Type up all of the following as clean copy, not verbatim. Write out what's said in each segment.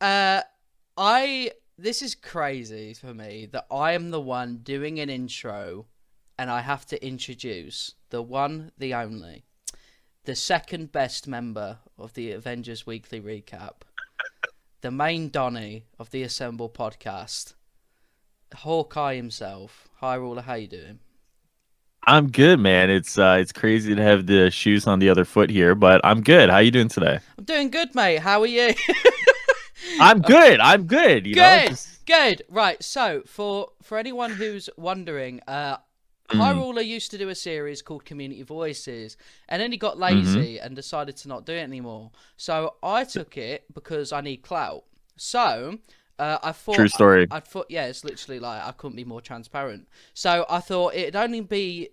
uh, I this is crazy for me that I am the one doing an intro, and I have to introduce the one, the only, the second best member of the Avengers Weekly Recap, the main Donny of the Assemble podcast, Hawkeye himself. Hi, Ruler, how you doing? I'm good, man. It's crazy to have the shoes on the other foot here, but I'm good. How you doing today? I'm doing good, mate. How are you? I'm good. I'm good. Good, Just good. Right. So for anyone who's wondering, High mm, Ruler used to do a series called Community Voices, and then he got hmm lazy and decided to not do it anymore. So I took it because I need clout. So I true thought story. I thought yeah, it's literally like I couldn't be more transparent. So I thought it'd only be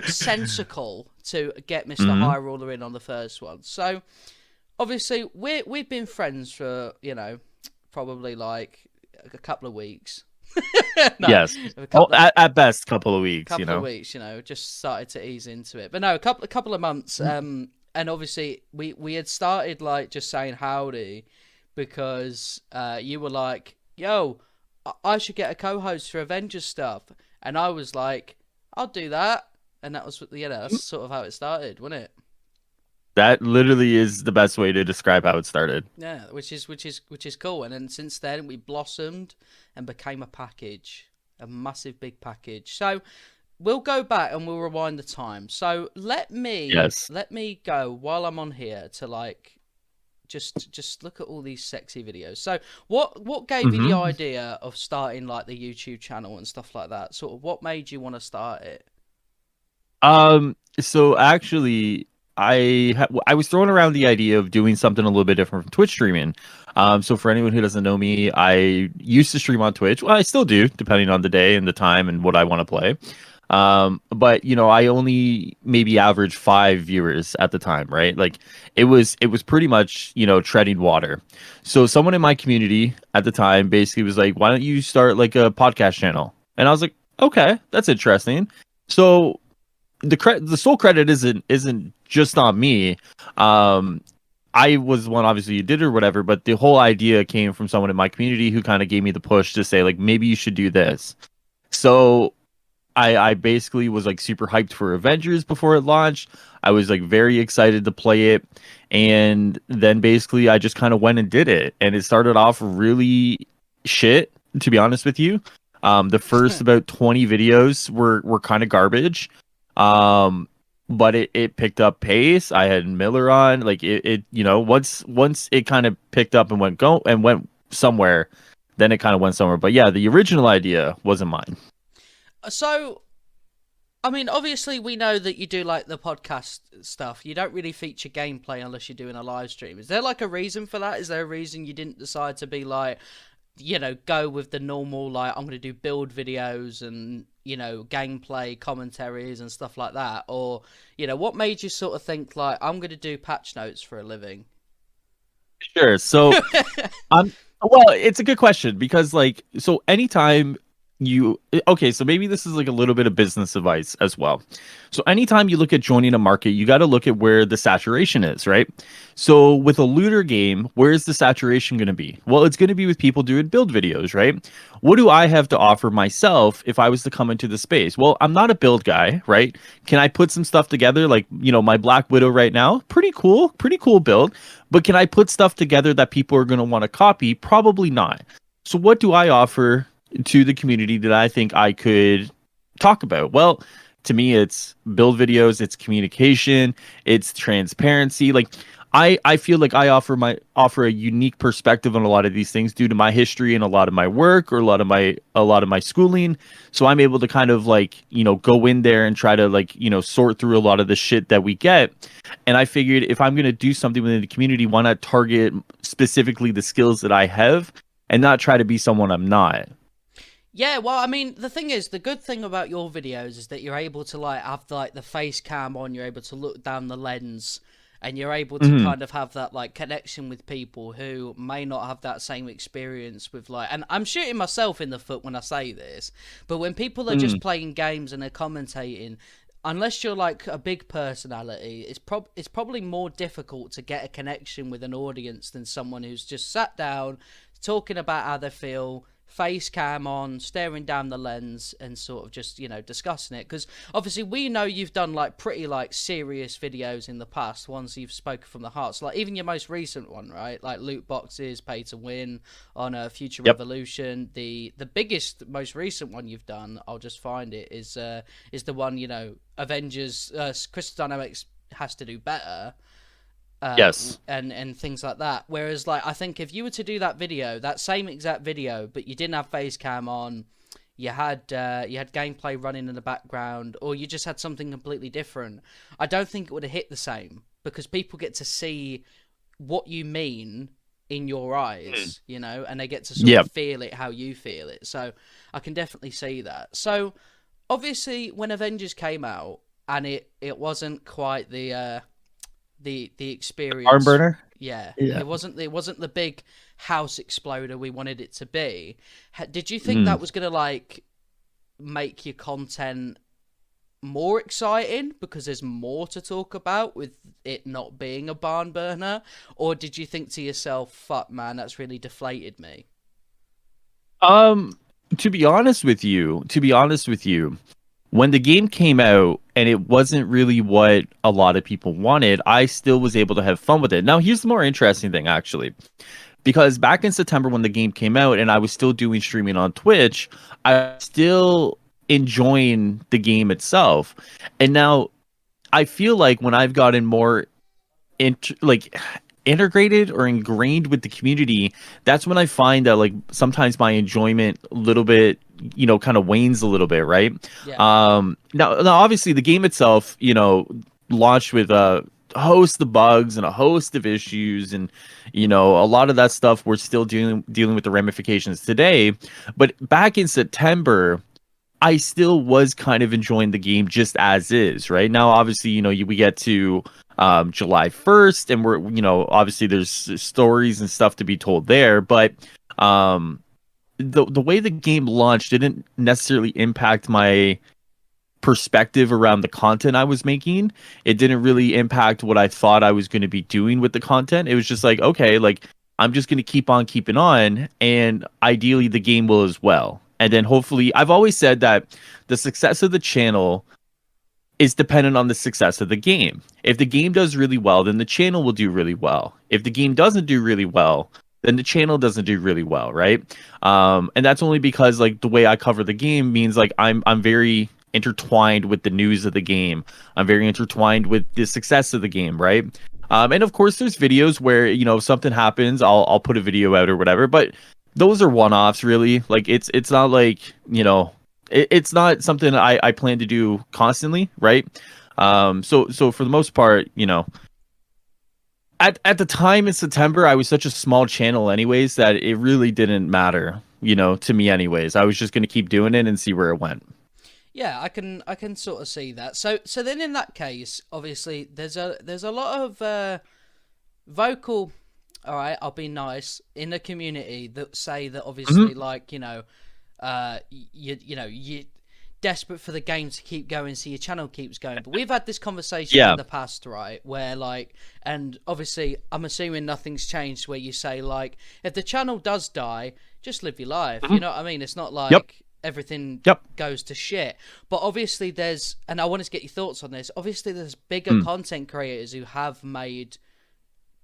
sensical to get Mr. hmm High Ruler in on the first one. So obviously we've been friends for probably like a couple of weeks. No, Yes. a Oh, couple of at best, couple of weeks. couple of weeks, just started to ease into it. But no, a couple of months. And obviously we had started like just saying howdy because you were like, "Yo, I should get a co-host for Avengers stuff," and I was like, "I'll do that," and that was that's sort of how it started, wasn't it? That literally is the best way to describe how it started. Yeah, which is cool. And then since then we blossomed and became a package, a massive big package. So we'll go back and we'll rewind the time. So let me Yes. let me go while I'm on here to like just look at all these sexy videos. So what gave you the hmm idea of starting like the YouTube channel and stuff like that? Sort of what made you want to start it? So actually, I was throwing around the idea of doing something a little bit different from Twitch streaming. So for anyone who doesn't know me, I used to stream on Twitch. Well, I still do, depending on the day and the time and what I want to play. But I only maybe average 5 viewers at the time, right? Like it was pretty much, treading water. So someone in my community at the time basically was like, "Why don't you start like a podcast channel?" And I was like, "Okay, that's interesting." So the sole credit isn't just on me. Um, I was one obviously you did or whatever, but the whole idea came from someone in my community who kind of gave me the push to say like maybe you should do this. So I basically was like super hyped for Avengers before it launched. I was like very excited to play it, and then basically I just kind of went and did it, and it started off really shit, to be honest with you. The first about 20 videos were kind of garbage. Um, but it picked up pace. I had Miller on, like once it kind of picked up and went somewhere, then it kind of went somewhere. But yeah, the original idea wasn't mine. So I mean, obviously, we know that you do like the podcast stuff. You don't really feature gameplay unless you're doing a live stream. Is there like a reason for that? Is there a reason you didn't decide to be like, go with the normal, like, I'm going to do build videos and, gameplay commentaries and stuff like that? Or, what made you sort of think, like, I'm going to do patch notes for a living? Sure. So I'm well, it's a good question because anytime okay, so maybe this is like a little bit of business advice as well. So anytime you look at joining a market, you got to look at where the saturation is, right? So with a looter game, where is the saturation going to be? Well, it's going to be with people doing build videos, right? What do I have to offer myself if I was to come into the space? Well, I'm not a build guy, right? Can I put some stuff together like, my Black Widow right now? Pretty cool build. But can I put stuff together that people are going to want to copy? Probably not. So what do I offer to the community that I think I could talk about? Well, to me, it's build videos, it's communication, it's transparency. Like I feel like I offer a unique perspective on a lot of these things due to my history and a lot of my work or a lot of my schooling. So I'm able to kind of like, go in there and try to like, sort through a lot of the shit that we get. And I figured if I'm going to do something within the community, why not target specifically the skills that I have and not try to be someone I'm not. Yeah, well, I mean, the thing is, the good thing about your videos is that you're able to like have like the face cam on, you're able to look down the lens, and you're able to Mhm. kind of have that like connection with people who may not have that same experience with like. And I'm shooting myself in the foot when I say this, but when people are just Mhm. playing games and they're commentating, unless you're like a big personality, it's probably more difficult to get a connection with an audience than someone who's just sat down talking about how they feel, face cam on, staring down the lens, and sort of just, you know, discussing it. Because obviously we know you've done like pretty like serious videos in the past, ones you've spoken from the heart. So like even your most recent one, right? Like loot boxes, pay to win on a Future Yep. Revolution. The biggest, most recent one you've done, I'll just find it, is the one, you know, Avengers, Crystal Dynamics has to do better. Yes. And things like that. Whereas, like, I think if you were to do that video, that same exact video, but you didn't have face cam on, you had gameplay running in the background, or you just had something completely different, I don't think it would have hit the same, because people get to see what you mean in your eyes, you know, and they get to sort of feel it how you feel it. So I can definitely see that. So obviously, when Avengers came out, and it wasn't quite the Arm experience. burner. Yeah, Yeah. it wasn't the big house exploder we wanted it to be. Did you think that was gonna like make your content more exciting because there's more to talk about with it not being a barn burner, or did you think to yourself, "Fuck, man, that's really deflated me"? To be honest with you, when the game came out and it wasn't really what a lot of people wanted, I still was able to have fun with it. Now, here's the more interesting thing, actually, because back in September when the game came out and I was still doing streaming on Twitch, I was still enjoying the game itself. And now I feel like when I've gotten more like integrated or ingrained with the community, that's when I find that like sometimes my enjoyment a little bit, you know, kind of wanes a little bit, right? Yeah. Now obviously the game itself, you know, launched with a host of bugs and a host of issues, and you know, a lot of that stuff we're still dealing with the ramifications today. But back in September, I still was kind of enjoying the game just as is, right? Now, obviously, you know, we get to July 1st, and we're, you know, obviously there's stories and stuff to be told there, but the way the game launched didn't necessarily impact my perspective around the content I was making. It didn't really impact what I thought I was going to be doing with the content. It was just like, okay, like I'm just going to keep on keeping on, and ideally the game will as well. And then hopefully, I've always said that the success of the channel is dependent on the success of the game. If the game does really well, then the channel will do really well. If the game doesn't do really well, then the channel doesn't do really well, right? And that's only because like the way I cover the game means like I'm very intertwined with the news of the game. I'm very intertwined with the success of the game, right? And of course, there's videos where, you know, if something happens, I'll put a video out or whatever, but those are one-offs, really. Like it's not like, you know, it's not something I plan to do constantly, right? So for the most part, you know, at the time in September, I was such a small channel anyways that it really didn't matter, you know, to me anyways. I was just going to keep doing it and see where it went. Yeah, I can sort of see that. So then in that case, obviously there's a lot of vocal, all right, I'll be nice, in the community that say that obviously like, you know, you're desperate for the game to keep going so your channel keeps going. But we've had this conversation in the past, right, where like, and obviously I'm assuming nothing's changed, where you say like, if the channel does die, just live your life. You know what I mean? It's not like everything goes to shit. But obviously there's, and I wanted to get your thoughts on this, obviously there's bigger content creators who have made,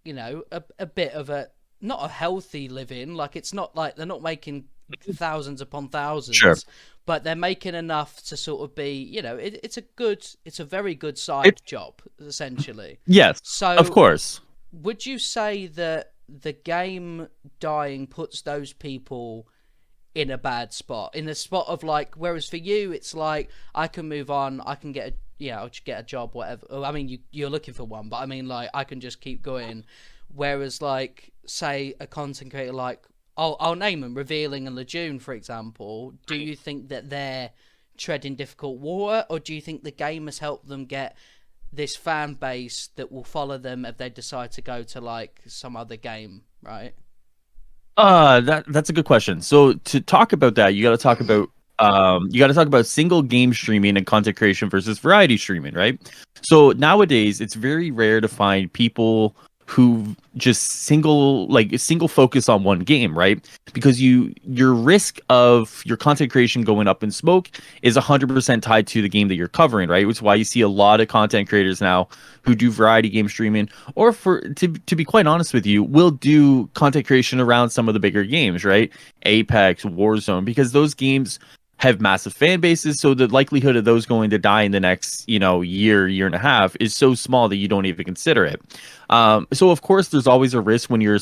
you know, a bit of a, not a healthy living, like it's not like they're not making thousands upon thousands, but they're making enough to sort of be, you know, it's a very good side job, essentially. Yes, so of course. Would you say that the game dying puts those people in a bad spot, in the spot of like, whereas for you it's like, I can move on, I can get a, yeah, I'll just get a job, whatever. I mean, you're looking for one, but I mean, like, I can just keep going. Whereas, like, say a content creator like, I'll name them, Revealing and Lejeune, for example. Do you think that they're treading difficult water, or do you think the game has helped them get this fan base that will follow them if they decide to go to like some other game, right? That's a good question. So to talk about that, you got to talk about you got to talk about single game streaming and content creation versus variety streaming, right? So nowadays, it's very rare to find people who just single focus on one game, right? Because your risk of your content creation going up in smoke is 100% tied to the game that you're covering, right? Which is why you see a lot of content creators now who do variety game streaming, or to be quite honest with you, will do content creation around some of the bigger games, right? Apex, Warzone, because those games have massive fan bases, so the likelihood of those going to die in the next, year and a half is so small that you don't even consider it. So of course, there's always a risk when you're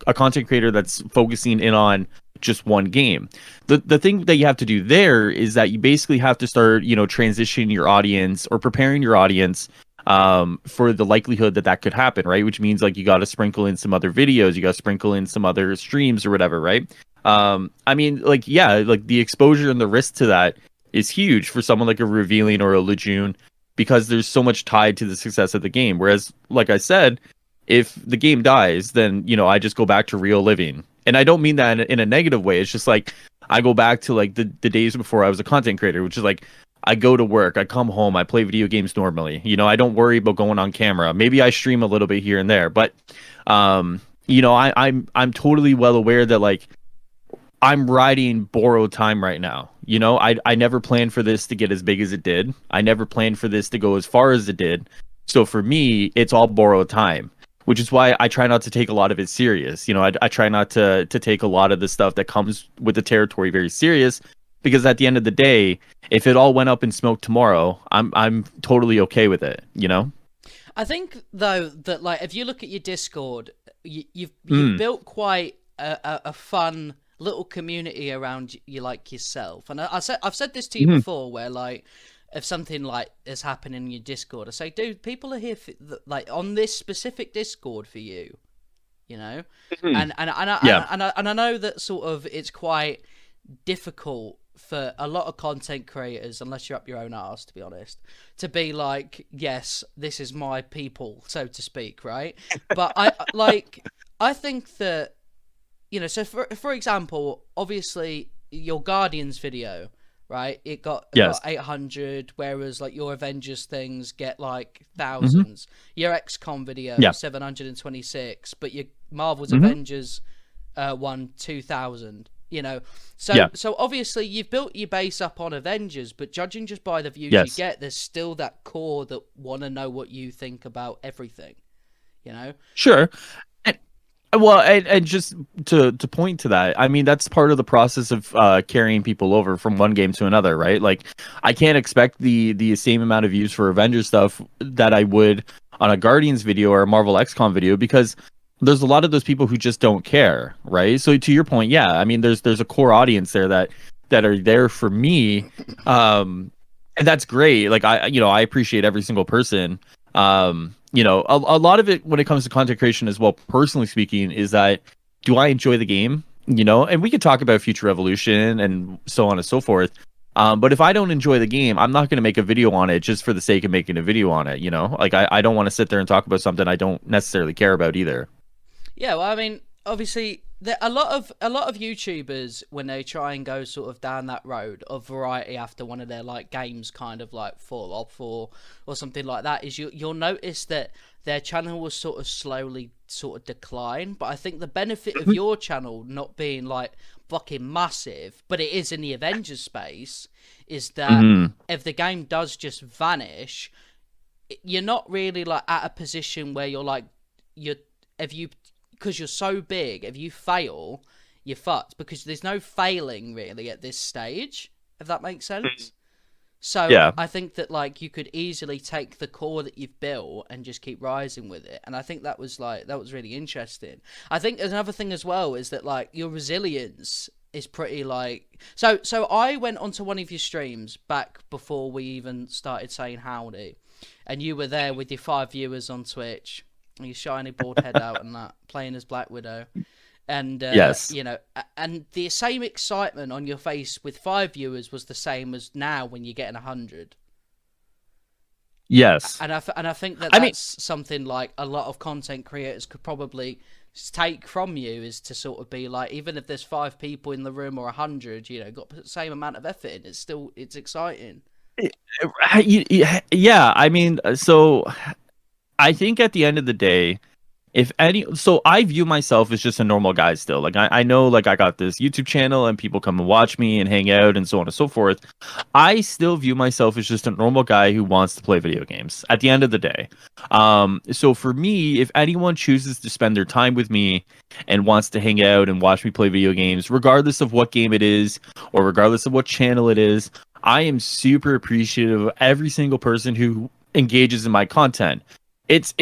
a content creator that's focusing in on just one game. The thing that you have to do there is that you basically have to start, transitioning your audience or preparing your audience for the likelihood that could happen, right? Which means like you got to sprinkle in some other videos, you got to sprinkle in some other streams or whatever, right? I mean, like, yeah, like the exposure and the risk to that is huge for someone like a Revealing or a Lejeune, because there's so much tied to the success of the game. Whereas, like I said, if the game dies, then, I just go back to real living. And I don't mean that in a negative way. It's just like I go back to like the days before I was a content creator, which is like I go to work, I come home, I play video games normally. I don't worry about going on camera. Maybe I stream a little bit here and there, but I'm totally well aware that like I'm riding borrowed time right now. I never planned for this to get as big as it did. I never planned for this to go as far as it did. So for me, it's all borrowed time, which is why I try not to take a lot of it serious. I try not to take a lot of the stuff that comes with the territory very serious, because at the end of the day, if it all went up in smoke tomorrow, I'm totally okay with it. I think though that like if you look at your Discord, you've built quite a fun little community around you, like yourself. And I've said this to you before, where like if something like is happening in your Discord, I say, dude, people are here like on this specific Discord for you, and I know that sort of it's quite difficult for a lot of content creators, unless you're up your own arse, to be honest, to be like, yes, this is my people, so to speak, right? But I think that, so for example, obviously your Guardians video, right? It got 800, whereas like your Avengers things get like thousands. Your XCOM video 726, but your Marvel's Avengers won 2,000. So obviously you've built your base up on Avengers, but judging just by the views you get, there's still that core that want to know what you think about everything. Sure. Well, and just to point to that, I mean, that's part of the process of carrying people over from one game to another, right? Like, I can't expect the same amount of views for Avengers stuff that I would on a Guardians video or a Marvel XCOM video, because there's a lot of those people who just don't care, right? So to your point, yeah, I mean, there's a core audience there that are there for me, and that's great. Like I appreciate every single person. A lot of it when it comes to content creation as well, personally speaking, is that do I enjoy the game? And we could talk about future evolution and so on and so forth. But if I don't enjoy the game, I'm not going to make a video on it just for the sake of making a video on it. Like I don't want to sit there and talk about something I don't necessarily care about either. Yeah, well, I mean, obviously, a lot of YouTubers, when they try and go sort of down that road of variety after one of their like games kind of like fall off or something like that, is you'll notice that their channel will sort of slowly sort of decline. But I think the benefit of your channel not being like fucking massive, but it is in the Avengers space, is that if the game does just vanish, you're not really like at a position where you're like because you're so big, if you fail, you're fucked, because there's no failing really at this stage, if that makes sense. So yeah. I think that like you could easily take the core that you've built and just keep rising with it. And I think that was really interesting. I think there's another thing as well, is that like your resilience is pretty like, so I went onto one of your streams back before we even started saying howdy, and you were there with your 5 viewers on Twitch, your shiny bald head out and that, playing as Black Widow. And, yes, and the same excitement on your face with 5 viewers was the same as now when you're getting 100. Yes. And I think that's something like a lot of content creators could probably take from you is to sort of be like, even if there's 5 people in the room or 100, got the same amount of effort in. It's exciting. Yeah, I mean, so I think at the end of the day, if any, so I view myself as just a normal guy still. Like I know, like I got this YouTube channel and people come and watch me and hang out and so on and so forth. I still view myself as just a normal guy who wants to play video games at the end of the day. So for me, if anyone chooses to spend their time with me and wants to hang out and watch me play video games, regardless of what game it is or regardless of what channel it is, I am super appreciative of every single person who engages in my content. It's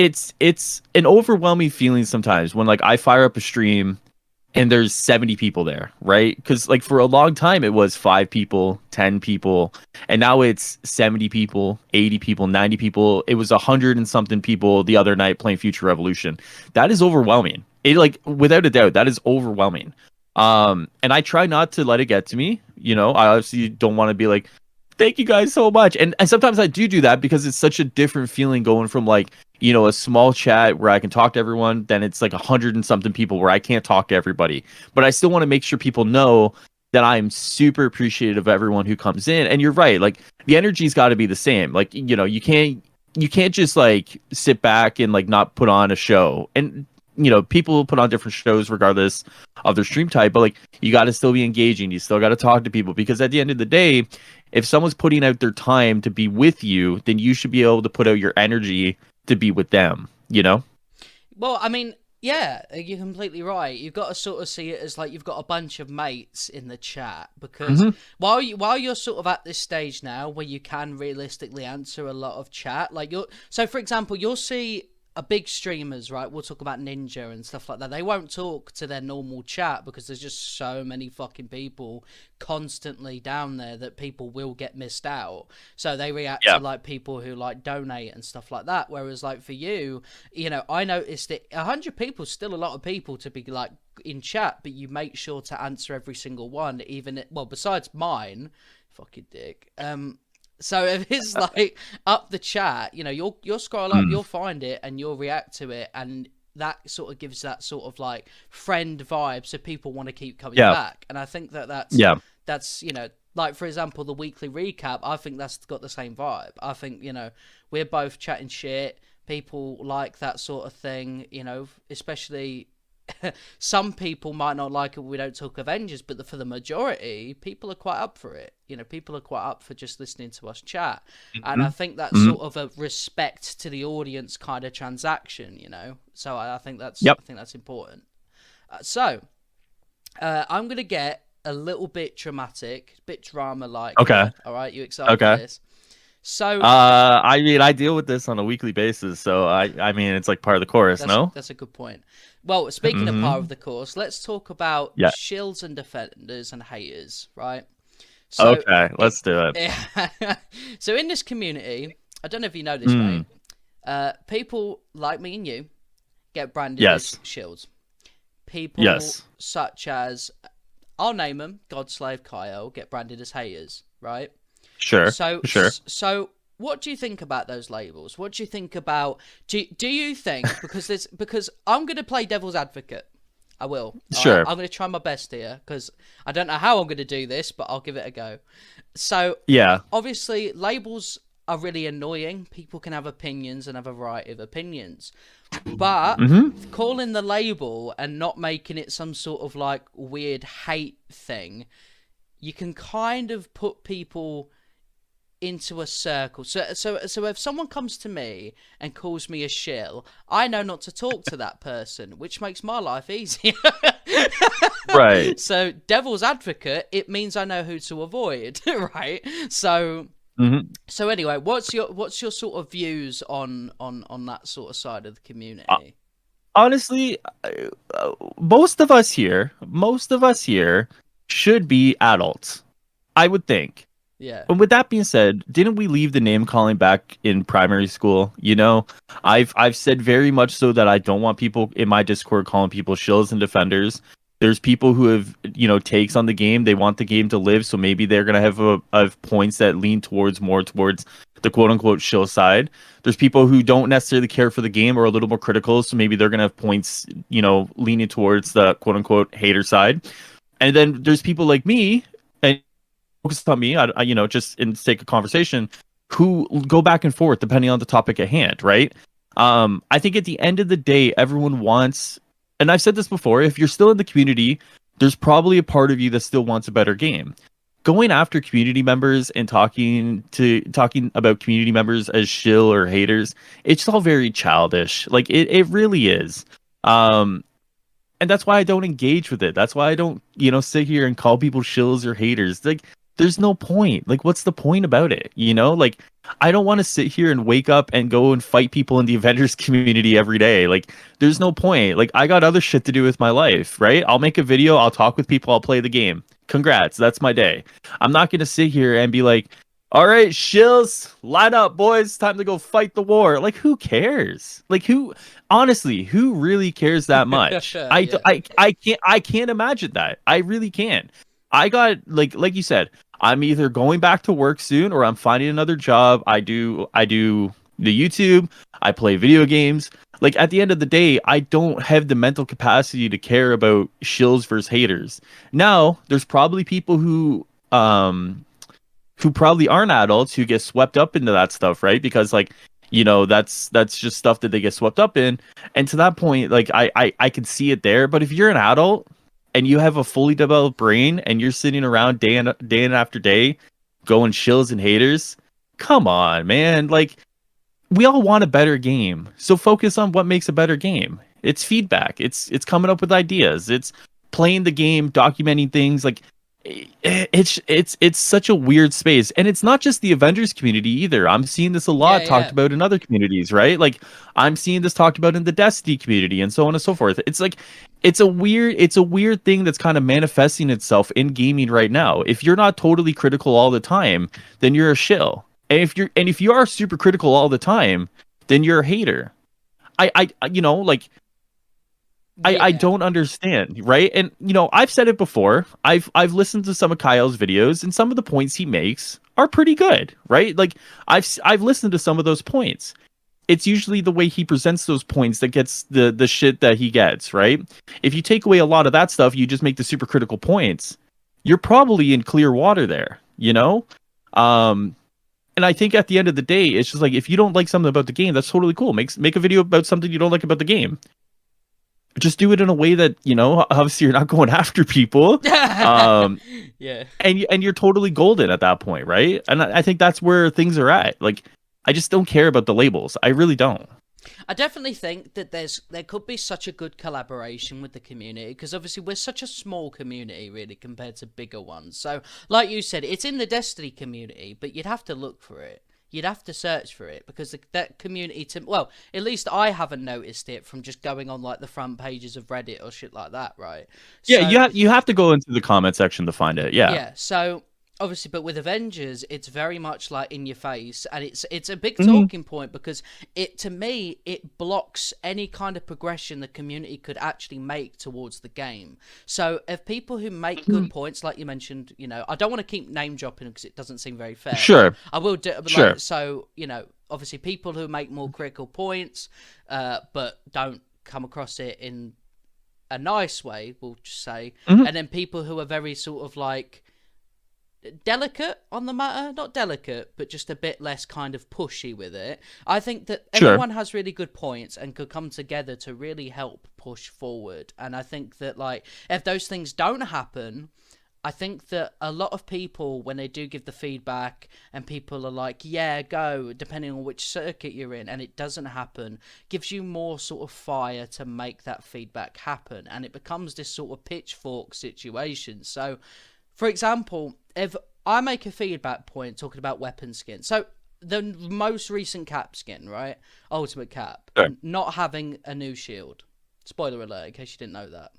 an overwhelming feeling sometimes when like I fire up a stream and there's 70 people there, right? Because like for a long time it was 5 people, 10 people, and now it's 70 people, 80 people, 90 people. It was 100 and something people the other night playing Future Revolution. That is overwhelming. It, like, without a doubt, that is overwhelming. And I try not to let it get to me. I obviously don't want to be like, thank you guys so much. And sometimes I do that because it's such a different feeling going from like, a small chat where I can talk to everyone, then it's like 100 and something people where I can't talk to everybody. But I still want to make sure people know that I'm super appreciative of everyone who comes in. And you're right, like the energy's got to be the same. Like, you can't just like sit back and like not put on a show. And people put on different shows regardless of their stream type, but like you got to still be engaging. You still got to talk to people because at the end of the day, if someone's putting out their time to be with you, then you should be able to put out your energy to be with them, Well, I mean, yeah, you're completely right. You've got to sort of see it as like you've got a bunch of mates in the chat because while you're sort of at this stage now where you can realistically answer a lot of chat, like so for example, you'll see a big streamers, right? We'll talk about Ninja and stuff like that. They won't talk to their normal chat because there's just so many fucking people constantly down there that people will get missed out. So they react to like people who like donate and stuff like that. Whereas like for you, I noticed that 100 people is still a lot of people to be like in chat, but you make sure to answer every single one, even besides mine, fucking dick. So if it's like up the chat, you'll scroll up, you'll find it, and you'll react to it, and that sort of gives that sort of like friend vibe, so people want to keep coming back. And I think that's like for example the weekly recap. I think that's got the same vibe. I think we're both chatting shit. People like that sort of thing. Especially. Some people might not like it when we don't talk Avengers, but for the majority, people are quite up for it. People are quite up for just listening to us chat. And I think that's sort of a respect to the audience kind of transaction, So I think that's important. So I'm gonna get a little bit dramatic, a bit drama-like. Okay. All right, you excited for this? So I mean, I deal with this on a weekly basis, so I mean, it's like part of the course. That's a good point. Well, speaking of part of the course, let's talk about shields and defenders and haters, right? So, okay, let's do it. So in this community, I don't know if you know this, mate. People like me and you get branded as shields. People such as, I'll name them, Godslave Kyle, get branded as haters, right? Sure. So what do you think about those labels? What do you think about? Do you think because I'm going to play devil's advocate? I will. Sure. I'm going to try my best here because I don't know how I'm going to do this, but I'll give it a go. So obviously labels are really annoying. People can have opinions and have a variety of opinions, but calling the label and not making it some sort of like weird hate thing, you can kind of put people into a circle. So if someone comes to me and calls me a shill, I know not to talk to that person, which makes my life easier. Right. So devil's advocate, it means I know who to avoid, right? So so anyway, what's your sort of views on that sort of side of the community? Honestly, most of us here should be adults, I would think. Yeah. And with that being said, didn't we leave the name calling back in primary school? I've said very much so that I don't want people in my Discord calling people shills and defenders. There's people who have, takes on the game. They want the game to live, so maybe they're gonna have points that lean more towards the quote unquote shill side. There's people who don't necessarily care for the game or are a little more critical, so maybe they're gonna have points, leaning towards the quote unquote hater side. And then there's people like me, and focus on me, just in the sake of conversation, who go back and forth depending on the topic at hand, right? I think at the end of the day, everyone wants, and I've said this before, if you're still in the community, there's probably a part of you that still wants a better game. Going after community members and talking about community members as shill or haters, it's all very childish. Like it really is. And that's why I don't engage with it. That's why I don't, sit here and call people shills or haters. Like, there's no point. Like, what's the point about it? Like, I don't want to sit here and wake up and go and fight people in the Avengers community every day. Like, there's no point. Like, I got other shit to do with my life, right? I'll make a video, I'll talk with people, I'll play the game. Congrats, that's my day. I'm not going to sit here and be like, all right, shills, line up, boys. Time to go fight the war. Like, who cares? Like, honestly, who really cares that much? Yeah. I can't imagine that. I really can't. I got, like you said, I'm either going back to work soon or I'm finding another job. I do the YouTube. I play video games. Like, at the end of the day, I don't have the mental capacity to care about shills versus haters. Now, there's probably people who probably aren't adults who get swept up into that stuff, right? Because that's just stuff that they get swept up in. And to that point, like I can see it there. But if you're an adult and you have a fully developed brain and you're sitting around day in after day going shills and haters, come on, man. Like, we all want a better game. So focus on what makes a better game. It's feedback. It's coming up with ideas. It's playing the game, documenting things. Like, it's such a weird space, and it's not just the Avengers community either. I'm seeing this a lot talked about in other communities, right? Like, I'm seeing this talked about in the Destiny community and so on and so forth. It's like it's a weird thing that's kind of manifesting itself in gaming right now. If you're not totally critical all the time, then you're a shill. And if you are super critical all the time, then you're a hater. I don't understand, right? And I've said it before. I've listened to some of Kyle's videos, and some of the points he makes are pretty good, right? Like, I've listened to some of those points. It's usually the way he presents those points that gets the shit that he gets, right? If you take away a lot of that stuff, you just make the super critical points, you're probably in clear water there, And I think at the end of the day, it's just like, if you don't like something about the game, that's totally cool. Make a video about something you don't like about the game. Just do it in a way that, obviously you're not going after people. Yeah. And you're totally golden at that point, right? And I think that's where things are at. Like, I just don't care about the labels. I really don't. I definitely think that there could be such a good collaboration with the community, because obviously we're such a small community, really, compared to bigger ones. So, like you said, it's in the Destiny community, but you'd have to look for it. You'd have to search for it, because that community, well, at least I haven't noticed it from just going on like the front pages of Reddit or shit like that, right? Yeah, you have to go into the comment section to find it. Yeah. Yeah. So obviously, but with Avengers, it's very much like in your face, and it's a big talking point, because to me it blocks any kind of progression the community could actually make towards the game. So if people who make good points, like you mentioned, I don't want to keep name dropping because it doesn't seem very fair. Sure, I will do. Sure. So obviously people who make more critical points, but don't come across it in a nice way, we'll just say, and then people who are very sort of like delicate on the matter, not delicate, but just a bit less kind of pushy with it. I think that everyone has really good points and could come together to really help push forward. And I think that, like, if those things don't happen, I think that a lot of people, when they do give the feedback and people are like, yeah, go, depending on which circuit you're in, and it doesn't happen, gives you more sort of fire to make that feedback happen. And it becomes this sort of pitchfork situation. So, for example, if I make a feedback point talking about weapon skin, so the most recent Cap skin, right? Ultimate Cap, not having a new shield. Spoiler alert, in case you didn't know that.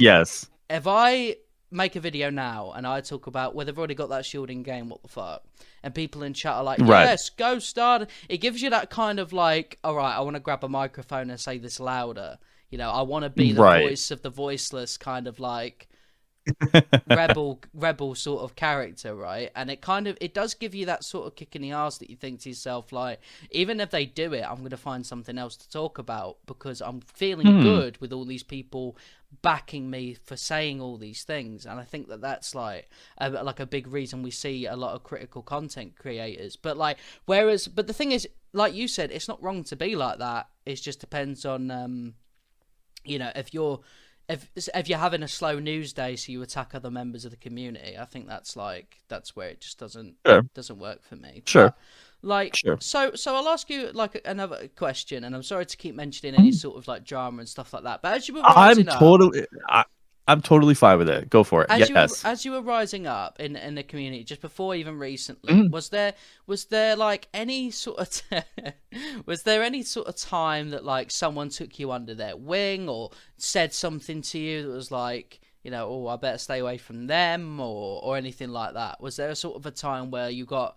Yes. If I make a video now and I talk about, well, they've already got that shield in game, what the fuck? And people in chat are like, yes, go start. It gives you that kind of like, all right, I want to grab a microphone and say this louder. You know, I want to be the Right. voice of the voiceless, kind of like rebel sort of character, right? And it does give you that sort of kick in the arse that you think to yourself, like, even if they do it, I'm going to find something else to talk about because I'm feeling Hmm. good with all these people backing me for saying all these things. And I think that that's like a big reason we see a lot of critical content creators. But like, but the thing is, like you said, it's not wrong to be like that. It just depends on you know, if you're having a slow news day, so you attack other members of the community. I think that's where it just Sure. doesn't work for me. Sure. But like, Sure. so I'll ask you like another question, and I'm sorry to keep mentioning any sort of like drama and stuff like that. But as you were I'm rising up, totally I'm totally fine with it. Go for it. Yes. as you were rising up in the community just before even recently, Mhm. was there like any sort of was there any sort of time that like someone took you under their wing or said something to you that was like, you know, oh, I better stay away from them, or anything like that? Was there a sort of a time where you got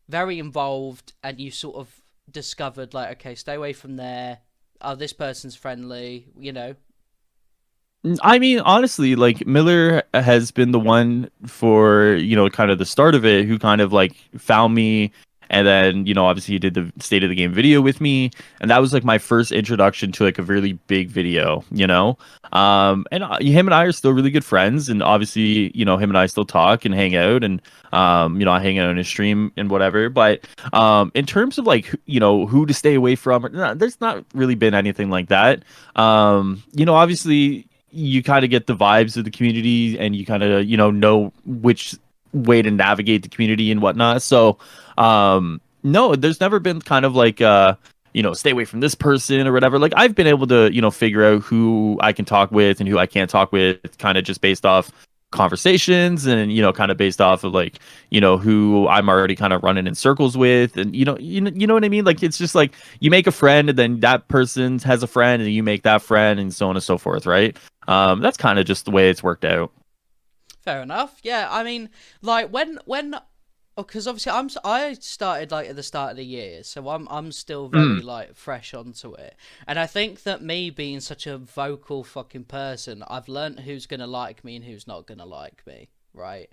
very involved and you sort of discovered like, okay, stay away from there, oh, this person's friendly, you know? I mean, honestly, like Miller has been the one for, kind of the start of it, who kind of like found me. And then, obviously he did the state of the game video with me. And that was like my first introduction to like a really big video. And him and I are still really good friends. And obviously, him and I still talk and hang out. And, I hang out on his stream and whatever. But in terms of like, who to stay away from, no, there's not really been anything like that. Obviously you kind of get the vibes of the community and you kind of know which way to navigate the community and whatnot. So no, there's never been kind of like stay away from this person or whatever. Like I've been able to figure out who I can talk with and who I can't talk with, kind of just based off conversations and kind of based off of like who I'm already kind of running in circles with. And you know what I mean, like it's just like you make a friend and then that person has a friend and you make that friend and so on and so forth, right? That's kind of just the way it's worked out. Fair enough. Yeah, I mean, like when because obviously I started like at the start of the year, so I'm still very Mm, like fresh onto it. And I think that me being such a vocal fucking person, I've learnt who's gonna like me and who's not gonna like me, right?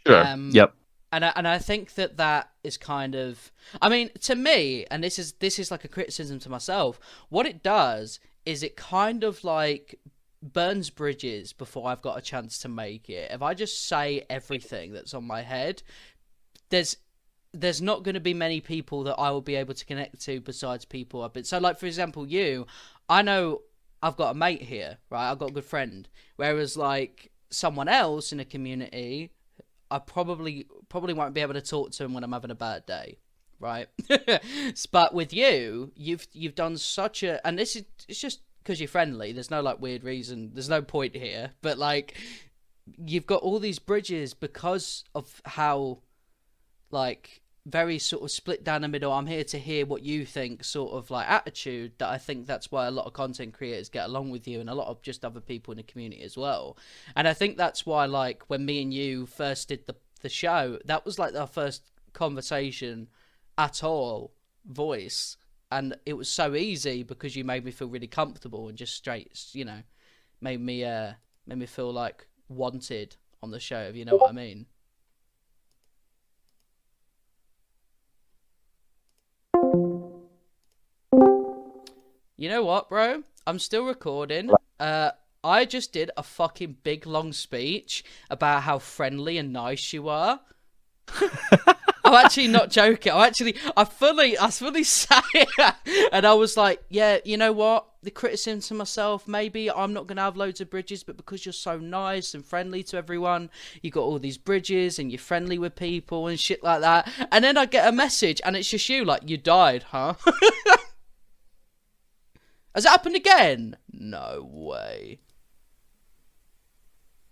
sure. Um, Yep. and I think that that is kind of, I mean, to me, and this is like a criticism to myself. What it does is it kind of like burns bridges before I've got a chance to make it. If I just say everything that's on my head, there's there's not going to be many people that I will be able to connect to besides people I've been. So, like for example, you, I know I've got a mate here, right? I've got a good friend. Whereas, like someone else in a community, I probably won't be able to talk to him when I'm having a bad day, right? But with you, you've done such a, and this is it's just because you're friendly. There's no like weird reason. There's no point here, but like you've got all these bridges because of how like very sort of split down the middle. I'm here to hear what you think, sort of like attitude. That I think that's why a lot of content creators get along with you, and a lot of just other people in the community as well. And I think that's why, like when me and you first did the show, that was like our first conversation at all, voice, and it was so easy because you made me feel really comfortable and just straight, made me made me feel like wanted on the show. If you know what I mean. You know what, bro? I'm still recording. I just did a fucking big long speech about how friendly and nice you are. I'm actually not joking. I fully say it. And I was like, yeah, you know what? The criticism to myself, maybe I'm not going to have loads of bridges, but because you're so nice and friendly to everyone, you got all these bridges and you're friendly with people and shit like that. And then I get a message and it's just you, like, you died, huh? Has it happened again? No way.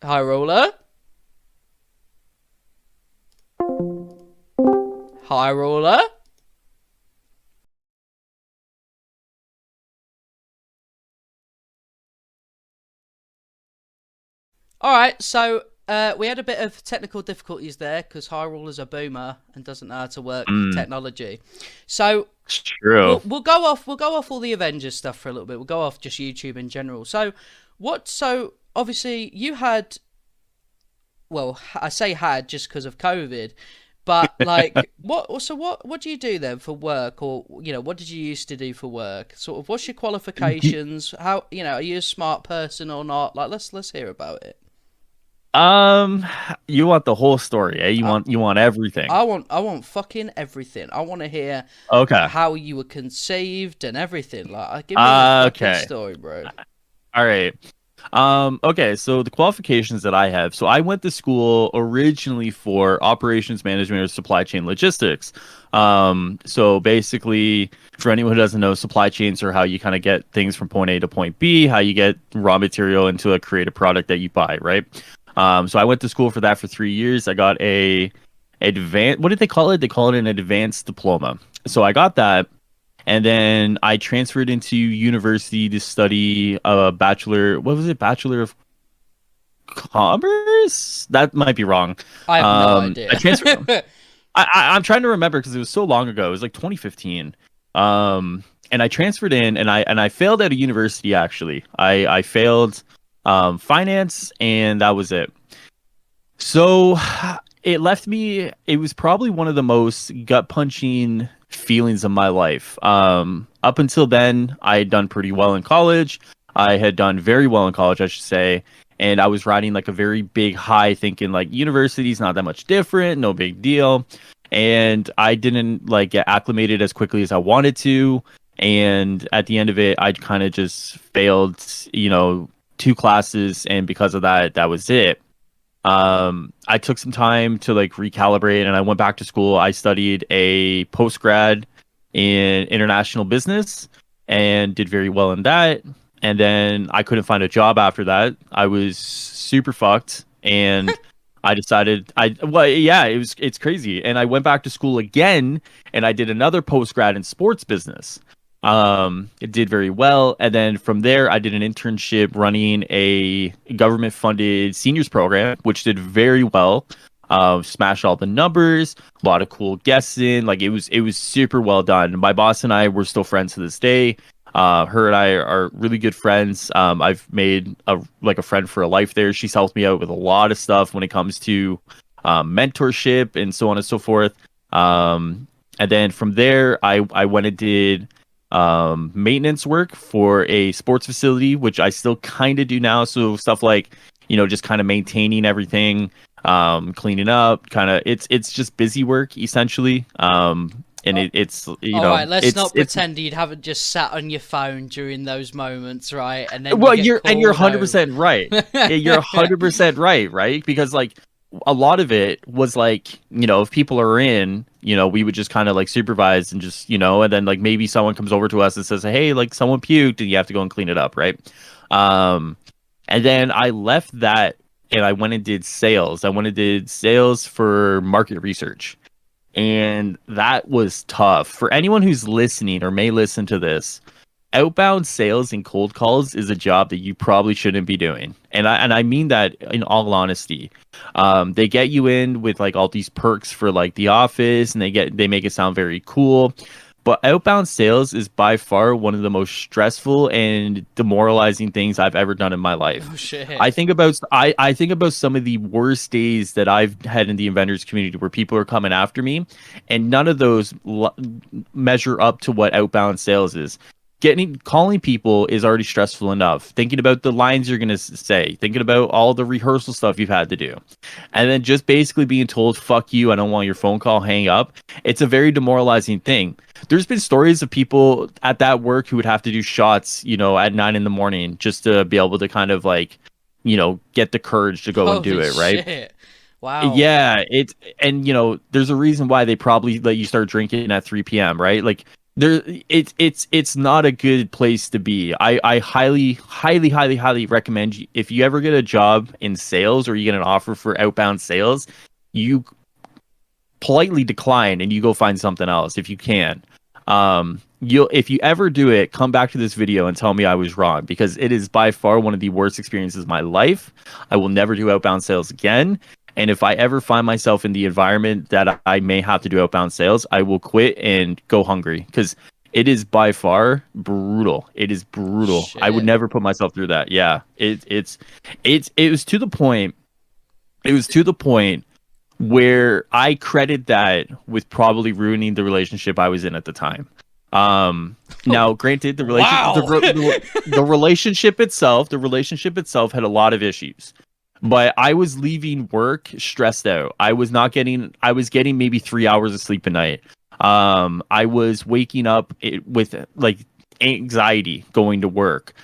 Hi, Roller. Hi, Roller. Alright, so We had a bit of technical difficulties there because Hyrule is a boomer and doesn't know how to work Mm, technology. So it's true. we'll go off all the Avengers stuff for a little bit. We'll go off just YouTube in general. So what? So obviously you had. Well, I say had just because of COVID, but like what? So what do you do then for work, or what did you used to do for work? Sort of, what's your qualifications? How are you a smart person or not? Like let's hear about it. Um, you want the whole story, eh? You want everything. I want fucking everything. I want to hear Okay. how you were conceived and everything. Like, give me the fucking Okay. story, bro. All right. Okay, so the qualifications that I have. So I went to school originally for operations management or supply chain logistics. So basically, for anyone who doesn't know, supply chains are how you kind of get things from point A to point B, how you get raw material into a creative product that you buy, right? So I went to school for that for 3 years. I got a advanced, what did they call it? They call it an advanced diploma. So I got that. And then I transferred into university to study a bachelor. What was it? Bachelor of Commerce? That might be wrong. I have no I idea. transferred. I'm trying to remember because it was so long ago. It was like 2015. And I transferred in, and I failed at a university. Actually, I failed finance, and that was it. So it left me, it was probably one of the most gut punching feelings of my life. Up until then, I had done pretty well in college. I had done very well in college, I should say. And I was riding like a very big high, thinking like university's not that much different, no big deal. And I didn't like get acclimated as quickly as I wanted to. And at the end of it, I kind of just failed, two classes. And because of that, that was it. I took some time to like recalibrate and I went back to school. I studied a post grad in international business and did very well in that. And then I couldn't find a job after that. I was super fucked and I decided well yeah, it's crazy. And I went back to school again and I did another post grad in sports business. It did very well, and then from there I did an internship running a government funded seniors program, which did very well. Smashed all the numbers, a lot of cool guests in. Like it was super well done. My boss and I were still friends to this day. Her and I are really good friends. I've made a friend for a life there. She's helped me out with a lot of stuff when it comes to mentorship and so on and so forth. And then from there, I went and did maintenance work for a sports facility, which I still kind of do now. So stuff like, just kind of maintaining everything, cleaning up, kind of it's just busy work essentially. And it's All right, let's not pretend you haven't just sat on your phone during those moments, right? And then well, you get you're called home. 100% right. Yeah, you're 100% right? Because like a lot of it was like, if people are in, we would just kind of like supervise and just, and then like maybe someone comes over to us and says, hey, like someone puked and you have to go and clean it up, right? And then I left that and I went and did sales. I went and did sales for market research. And that was tough. For anyone who's listening or may listen to this, outbound sales and cold calls is a job that you probably shouldn't be doing. And I mean that in all honesty. They get you in with like all these perks for like the office and they make it sound very cool. But outbound sales is by far one of the most stressful and demoralizing things I've ever done in my life. Oh shit! I think about some of the worst days that I've had in the Avengers community where people are coming after me, and none of those measure up to what outbound sales is. Calling people is already stressful enough. Thinking about the lines you're gonna say, thinking about all the rehearsal stuff you've had to do, and then just basically being told "fuck you," I don't want your phone call, hang up. It's a very demoralizing thing. There's been stories of people at that work who would have to do shots, at 9 a.m. just to be able to kind of like, get the courage to go and do it, right? Shit. Wow. Yeah, and there's a reason why they probably let you start drinking at 3 p.m., right? Like it's not a good place to be. I highly, highly, highly, highly recommend if you ever get a job in sales or you get an offer for outbound sales, you politely decline and you go find something else if you can. you'll if you ever do it, come back to this video and tell me I was wrong, because it is by far one of the worst experiences of my life. I will never do outbound sales again. And if I ever find myself in the environment that I may have to do outbound sales, I will quit and go hungry, because it is by far brutal. It is brutal. I would Shit. never put myself through that. Yeah. It was to the point. It was to the point where I credit that with probably ruining the relationship I was in at the time. Now, granted, Wow. the relationship itself had a lot of issues, but I was leaving work stressed out. I was getting maybe 3 hours of sleep a night. I was waking up with like anxiety going to work,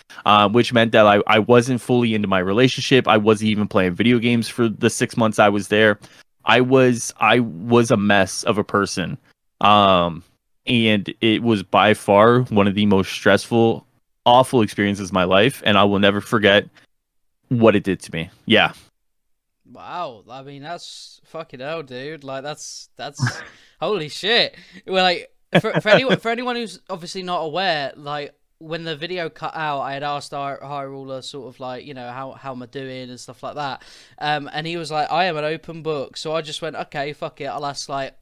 which meant that I wasn't fully into my relationship. I wasn't even playing video games for the 6 months I was there. I was a mess of a person. And it was by far one of the most stressful, awful experiences of my life, and I will never forget what it did to me. Yeah. Wow, I mean that's fucking hell, dude. Like that's holy shit. Well, like for anyone who's obviously not aware, like when the video cut out, I had asked our high ruler sort of like, you know, how am I doing and stuff like that. And he was like, I am an open book. So I just went, okay, fuck it, I'll ask like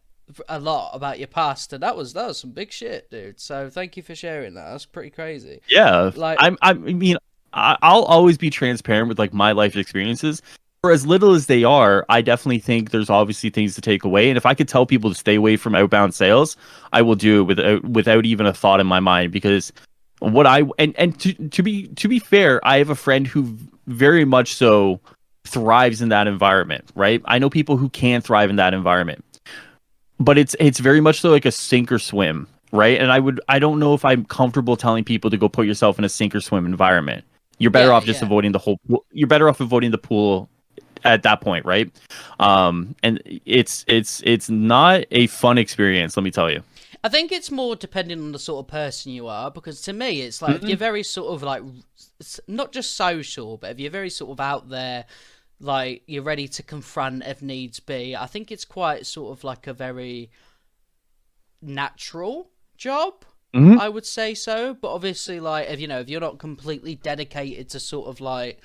a lot about your past, and that was some big shit, dude. So thank you for sharing that. That's pretty crazy. Yeah. Like, I mean, I'll always be transparent with like my life experiences. For as little as they are, I definitely think there's obviously things to take away. And if I could tell people to stay away from outbound sales, I will do it without even a thought in my mind. Because what I and to be fair, I have a friend who very much so thrives in that environment, right? I know people who can thrive in that environment, but it's very much so like a sink or swim, right? And I don't know if I'm comfortable telling people to go put yourself in a sink or swim environment. You're better off just avoiding the whole. You're better off avoiding the pool at that point, right? And it's not a fun experience, let me tell you. I think it's more depending on the sort of person you are, because to me, it's like if you're very sort of like not just social, but if you're very sort of out there, like you're ready to confront if needs be. I think it's quite sort of like a very natural job. I would say so, but obviously, like if you're not completely dedicated to sort of like,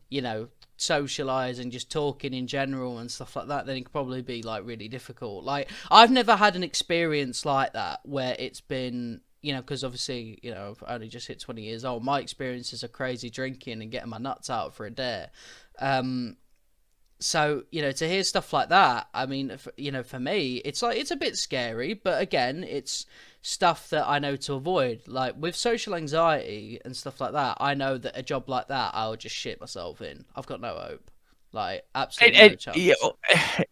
you know, socialize and just talking in general and stuff like that, then it could probably be like really difficult. Like I've never had an experience like that where it's been, you know, because obviously, you know, I've only just hit 20 years old. My experiences are crazy drinking and getting my nuts out for a day. So, you know, to hear stuff like that, I mean, you know, for me, it's like, it's a bit scary, but again, it's stuff that I know to avoid. Like with social anxiety and stuff like that, I know that a job like that, I'll just shit myself in. I've got no hope. Like absolutely no chance.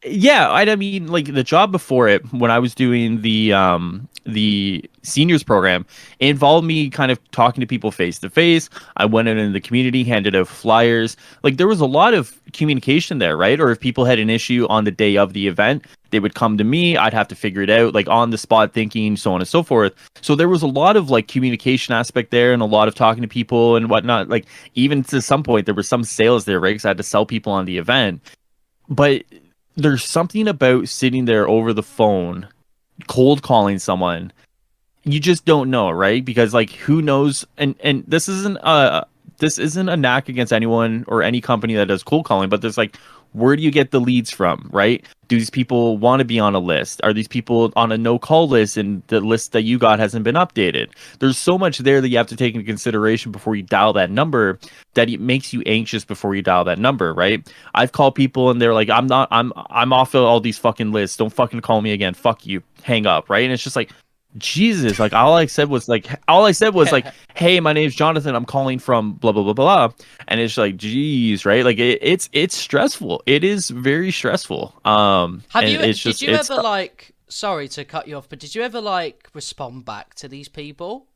Yeah, I mean, like the job before it, when I was doing the seniors program, it involved me kind of talking to people face to face. I went out in the community, handed out flyers. Like there was a lot of communication there, right? Or if people had an issue on the day of the event, they would come to me. I'd have to figure it out, like on the spot thinking, so on and so forth. So there was a lot of like communication aspect there, and a lot of talking to people and whatnot. Like even to some point, there was some sales there, right? Because I had to sell people on the event. But there's something about sitting there over the phone, cold calling someone. You just don't know, right? Because like who knows? And this isn't a knack against anyone or any company that does cold calling, but there's like, where do you get the leads from, right? Do these people want to be on a list? Are these people on a no-call list and the list that you got hasn't been updated? There's so much there that you have to take into consideration before you dial that number, that it makes you anxious before you dial that number, right? I've called people and they're like, I'm off of all these fucking lists. Don't fucking call me again. Fuck you. Hang up, right? And it's just like, Jesus, like all I said was like, hey, my name's Jonathan, I'm calling from blah blah blah blah, and it's like, geez, right? Like it's stressful. It is very stressful. Did you ever like, sorry to cut you off, but did you ever like respond back to these people?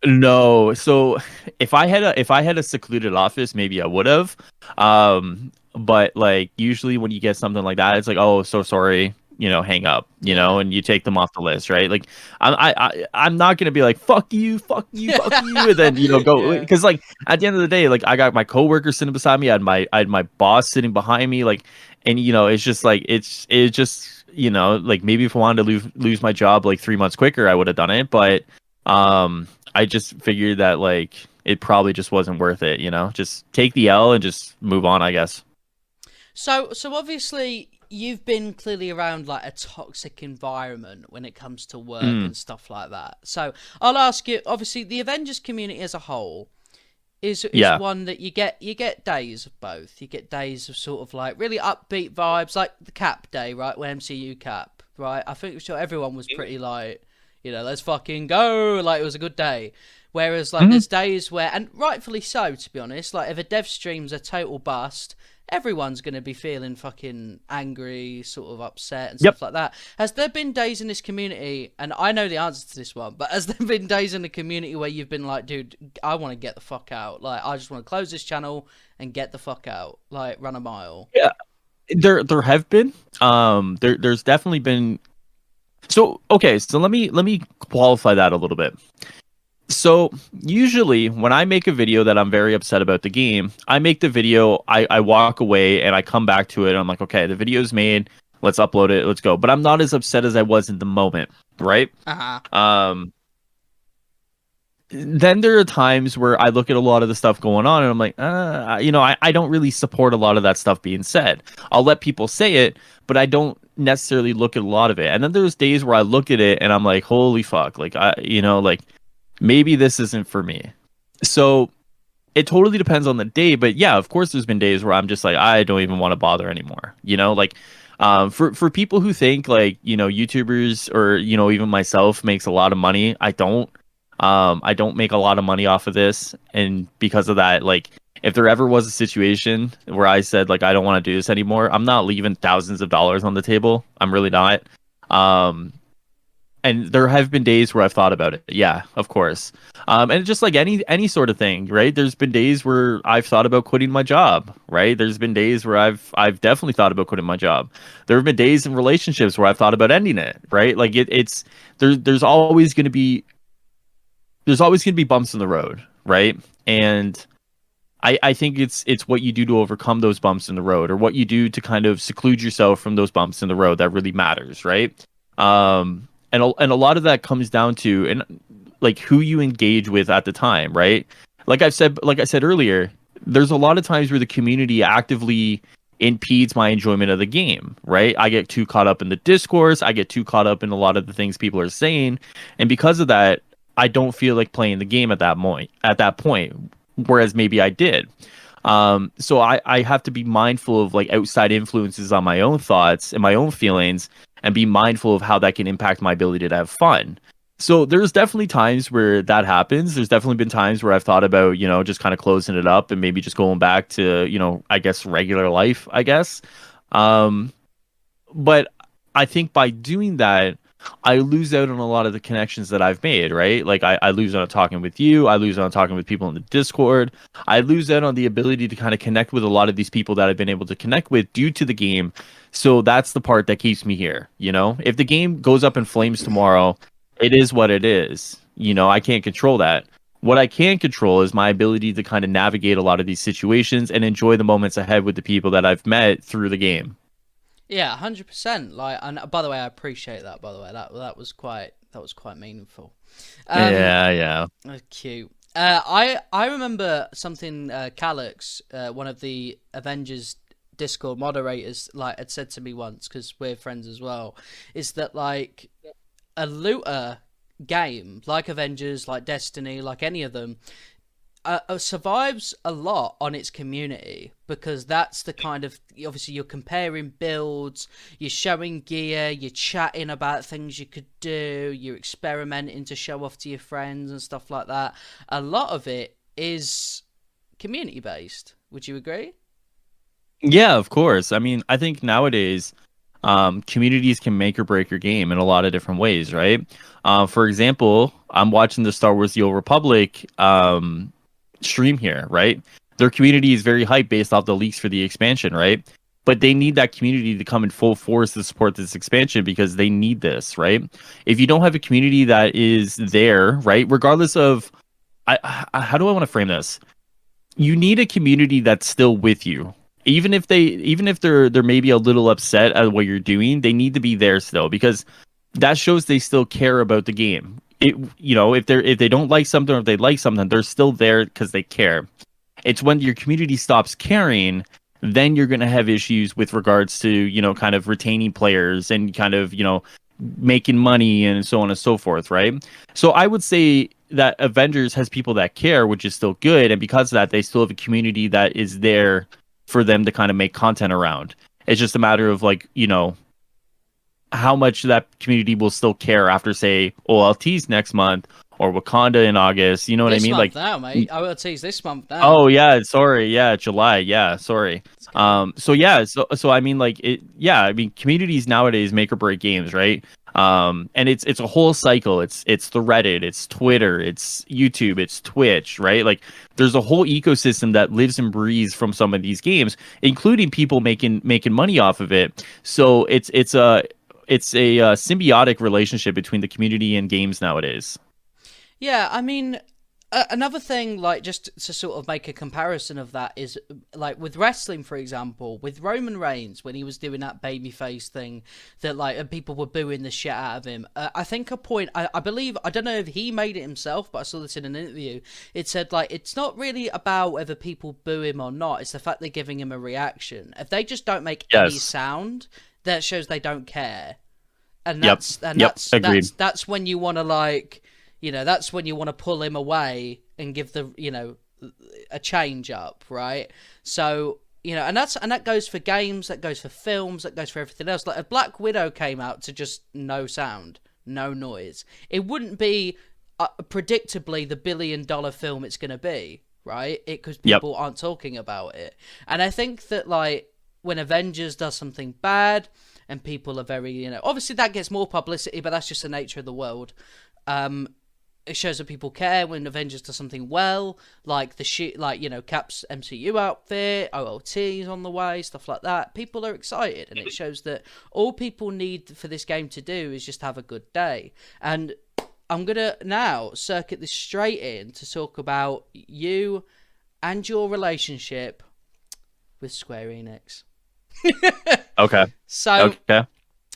No. So if I had a secluded office, maybe I would have. But like usually when you get something like that, it's like, oh, so sorry, you know, hang up, you know, and you take them off the list, right? Like I'm not gonna be like fuck you, fuck you, fuck you, and then you know go, because like at the end of the day, like I got my coworker sitting beside me, I had my boss sitting behind me, like, and you know, it's just like it's just, you know, like maybe if I wanted to lose my job like 3 months quicker, I would have done it, but I just figured that like it probably just wasn't worth it, just take the L and just move on, I guess. So obviously you've been clearly around like a toxic environment when it comes to work Mm, and stuff like that. So I'll ask you. Obviously, the Avengers community as a whole is yeah. one that you get days of both. You get days of sort of like really upbeat vibes, like the Cap Day, right? When MCU Cap, right? I think sure everyone was pretty like, let's fucking go. Like it was a good day. Whereas like Hmm. there's days where, and rightfully so, to be honest, like if a dev stream's a total bust, everyone's going to be feeling fucking angry, sort of upset and Yep. stuff like that. Has there been days in this community, and I know the answer to this one, but has there been days in the community where you've been like, dude, I want to get the fuck out. Like, I just want to close this channel and get the fuck out. Like, run a mile. Yeah. There have been. There's definitely been. So okay, so let me qualify that a little bit. So usually when I make a video that I'm very upset about the game, I make the video, I walk away and I come back to it. And I'm like, okay, the video's made. Let's upload it. Let's go. But I'm not as upset as I was in the moment, right? Uh huh. Um, then there are times where I look at a lot of the stuff going on and I'm like, I don't really support a lot of that stuff being said. I'll let people say it, but I don't necessarily look at a lot of it. And then there's days where I look at it and I'm like, holy fuck, like like maybe this isn't for me. So it totally depends on the day, but yeah, of course there's been days where I'm just like, I don't even want to bother anymore. Like for people who think like, YouTubers or, even myself makes a lot of money, I don't make a lot of money off of this. And because of that, like if there ever was a situation where I said like I don't want to do this anymore, I'm not leaving thousands of dollars on the table. I'm really not. Um and there have been days where I've thought about it. Yeah, of course. And just like any sort of thing, right? There's been days where I've thought about quitting my job, right? There's been days where I've definitely thought about quitting my job. There have been days in relationships where I've thought about ending it, right? Like it's there's always going to be bumps in the road, right? And I think it's what you do to overcome those bumps in the road, or what you do to kind of seclude yourself from those bumps in the road that really matters, right? And a lot of that comes down to and like who you engage with at the time, right? Like I said earlier, there's a lot of times where the community actively impedes my enjoyment of the game, right? I get too caught up in the discourse, I get too caught up in a lot of the things people are saying, and because of that, I don't feel like playing the game at that point, whereas maybe I did. So I have to be mindful of like outside influences on my own thoughts and my own feelings, and be mindful of how that can impact my ability to have fun. So there's definitely times where that happens. There's definitely been times where I've thought about, just kind of closing it up and maybe just going back to, I guess regular life, I guess. Um, but I think by doing that, I lose out on a lot of the connections that I've made, right? Like I lose out on talking with you. I lose out on talking with people in the Discord. I lose out on the ability to kind of connect with a lot of these people that I've been able to connect with due to the game. So that's the part that keeps me here. If the game goes up in flames tomorrow, it is what it is. I can't control that. What I can control is my ability to kind of navigate a lot of these situations and enjoy the moments ahead with the people that I've met through the game. Yeah, 100%. Like, and by the way, I appreciate that. By the way, that was quite meaningful. Um, Yeah, yeah. Cute. I remember something Calix, one of the Avengers Discord moderators, like had said to me once, because we're friends as well, is that like a looter game like Avengers, like Destiny, like any of them, survives a lot on its community, because that's the kind of, obviously you're comparing builds, you're showing gear, you're chatting about things you could do, you're experimenting to show off to your friends and stuff like that. A lot of it is community based. Would you agree? Yeah, of course. I mean, I think nowadays, communities can make or break your game in a lot of different ways, right? For example, I'm watching the Star Wars: The Old Republic stream here, right? Their community is very hyped based off the leaks for the expansion, right? But they need that community to come in full force to support this expansion, because they need this, right? If you don't have a community that is there, right, regardless of, how do I want to frame this? You need a community that's still with you. Even if they're maybe a little upset at what you're doing, they need to be there still, because that shows they still care about the game. if they don't like something or if they like something, they're still there because they care. It's when your community stops caring, then you're going to have issues with regards to, kind of retaining players and kind of, making money and so on and so forth, right? So I would say that Avengers has people that care, which is still good. And because of that, they still have a community that is there for them to kind of make content around. It's just a matter of like, how much that community will still care after, say, OLTs next month or Wakanda in August. You know what I This mean? month Like, now, mate. I will tease this month now. oh yeah, sorry, yeah, July, yeah, sorry. So yeah, so I mean, like, I mean, communities nowadays make or break games, right? And it's a whole cycle. It's the Reddit, it's Twitter, it's YouTube, it's Twitch, right? Like, there's a whole ecosystem that lives and breathes from some of these games, including people making money off of it. So it's a symbiotic relationship between the community and games nowadays. Yeah, I mean, another thing, like, just to sort of make a comparison of that is, like, with wrestling, for example, with Roman Reigns, when he was doing that babyface thing that, like, and people were booing the shit out of him. I think a point, I believe, I don't know if he made it himself, but I saw this in an interview. It said, like, it's not really about whether people boo him or not, it's the fact they're giving him a reaction. If they just don't make any Yes. sound, that shows they don't care. And Yep. Agreed. that's when you want to, like, that's when you want to pull him away and give the, a change up, right? So, and that goes for games, that goes for films, that goes for everything else. Like, if Black Widow came out to just no sound, no noise, it wouldn't be predictably the $1 billion film it's going to be, right? Because people aren't talking about it. And I think that, like, when Avengers does something bad and people are very, obviously that gets more publicity, but that's just the nature of the world. It shows that people care when Avengers does something well, like Cap's MCU outfit, OLT's on the way, stuff like that. People are excited, and it shows that all people need for this game to do is just have a good day. And I'm gonna now circuit this straight in to talk about you and your relationship with Square Enix. Okay. So, okay.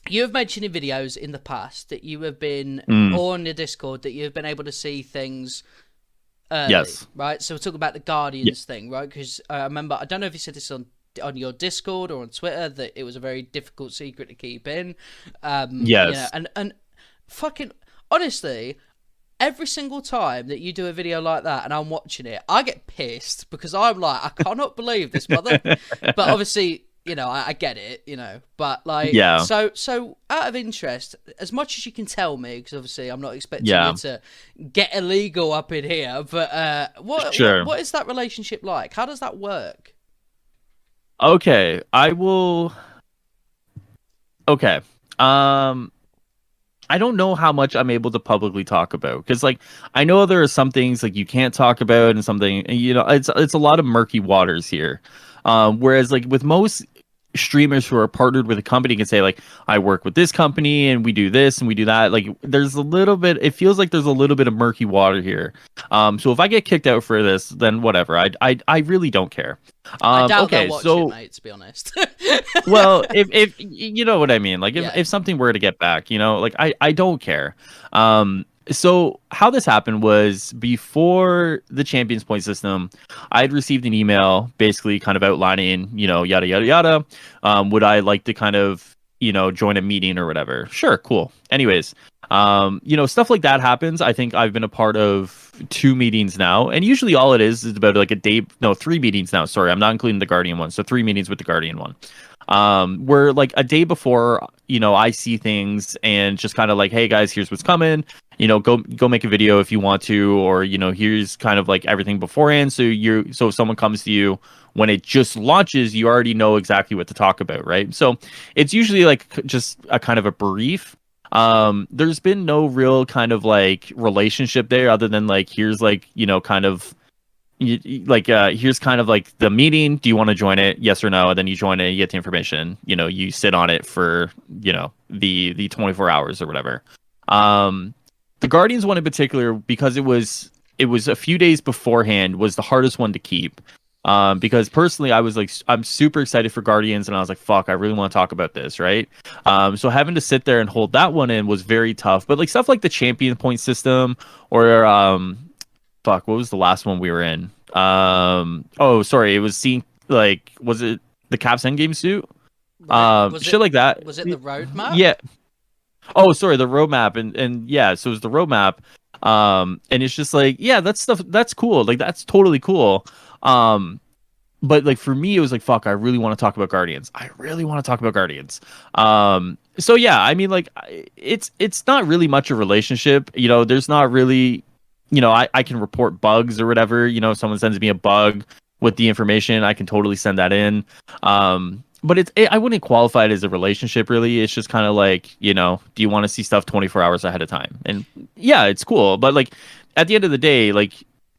you have mentioned in videos in the past that you have been, or on your Discord, that you've been able to see things early, Yes. right? So we're talking about the Guardians thing, right? Because I remember, I don't know if you said this on your Discord or on Twitter, that it was a very difficult secret to keep in. Yes. And fucking, honestly, every single time that you do a video like that and I'm watching it, I get pissed because I'm like, I cannot believe this mother. But obviously, I get it, but like, Yeah. So out of interest, as much as you can tell me, because obviously I'm not expecting you to get illegal up in here, but what is that relationship like? How does that work? Okay, I will. Okay. I don't know how much I'm able to publicly talk about because, like, I know there are some things like you can't talk about and something, it's a lot of murky waters here. Whereas, like, with most streamers who are partnered with a company can say, like, I work with this company and we do this and we do that. Like, there's a little bit, it feels like there's a little bit of murky water here. So if I get kicked out for this, then whatever. I really don't care. I doubt they'll watch it, mate, to be honest. Well, if you know what I mean, like, if something were to get back, like, I don't care. So how this happened was before the Champions Point system, I had received an email basically kind of outlining, yada, yada, yada. Would I like to kind of, join a meeting or whatever? Sure, cool. Anyways, stuff like that happens. I think I've been a part of 2 meetings now, and usually all it is about like 3 meetings now. Sorry, I'm not including the Guardian one. So 3 meetings with the Guardian one. Where like a day before, I see things and just kind of like, hey guys, here's what's coming. Go make a video if you want to, or here's kind of like everything beforehand. So if someone comes to you when it just launches, you already know exactly what to talk about, right? So it's usually like just a kind of a brief. There's been no real kind of like relationship there other than like, here's like, kind of here's kind of like the meeting. Do you want to join it? Yes or no? And then you join it, you get the information, you sit on it for, the 24 hours or whatever. The Guardians one in particular, because it was a few days beforehand, was the hardest one to keep. Because personally, I was like, I'm super excited for Guardians, and I was like, fuck, I really want to talk about this, right? So having to sit there and hold that one in was very tough. But like stuff like the champion point system, or fuck, what was the last one we were in? Oh, sorry, it was seeing like, was it the Caps Endgame suit? Was Shit it like that. was it the roadmap? Yeah. Oh, sorry, the roadmap, and yeah, so it's the roadmap. And it's just like, yeah, that's stuff that's cool. Like that's totally cool. Um, but like for me, it was like, fuck, I really want to talk about Guardians. I really want to talk about Guardians. So yeah, I mean, like, it's not really much a relationship. You know, there's not really, you know, I can report bugs or whatever. You know, if someone sends me a bug with the information, I can totally send that in. But I wouldn't qualify it as a relationship really. It's just kind of like, you know, do you want to see stuff 24 hours ahead of time? And yeah, it's cool. But like at the end of the day, like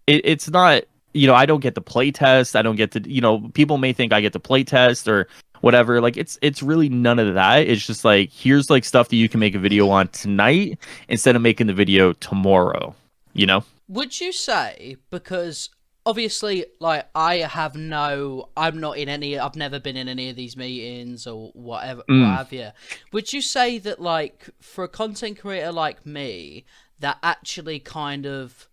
it's not, you know, I don't get to play test. I don't get to, you know, people may think I get to play test or whatever. Like it's really none of that. It's just like, here's like stuff that you can make a video on tonight instead of making the video tomorrow, you know? Would you say, because obviously, like, I'm not in any, I've never been in any of these meetings or whatever, what Mm. have you. Would you say that, like, for a content creator like me, that actually kind of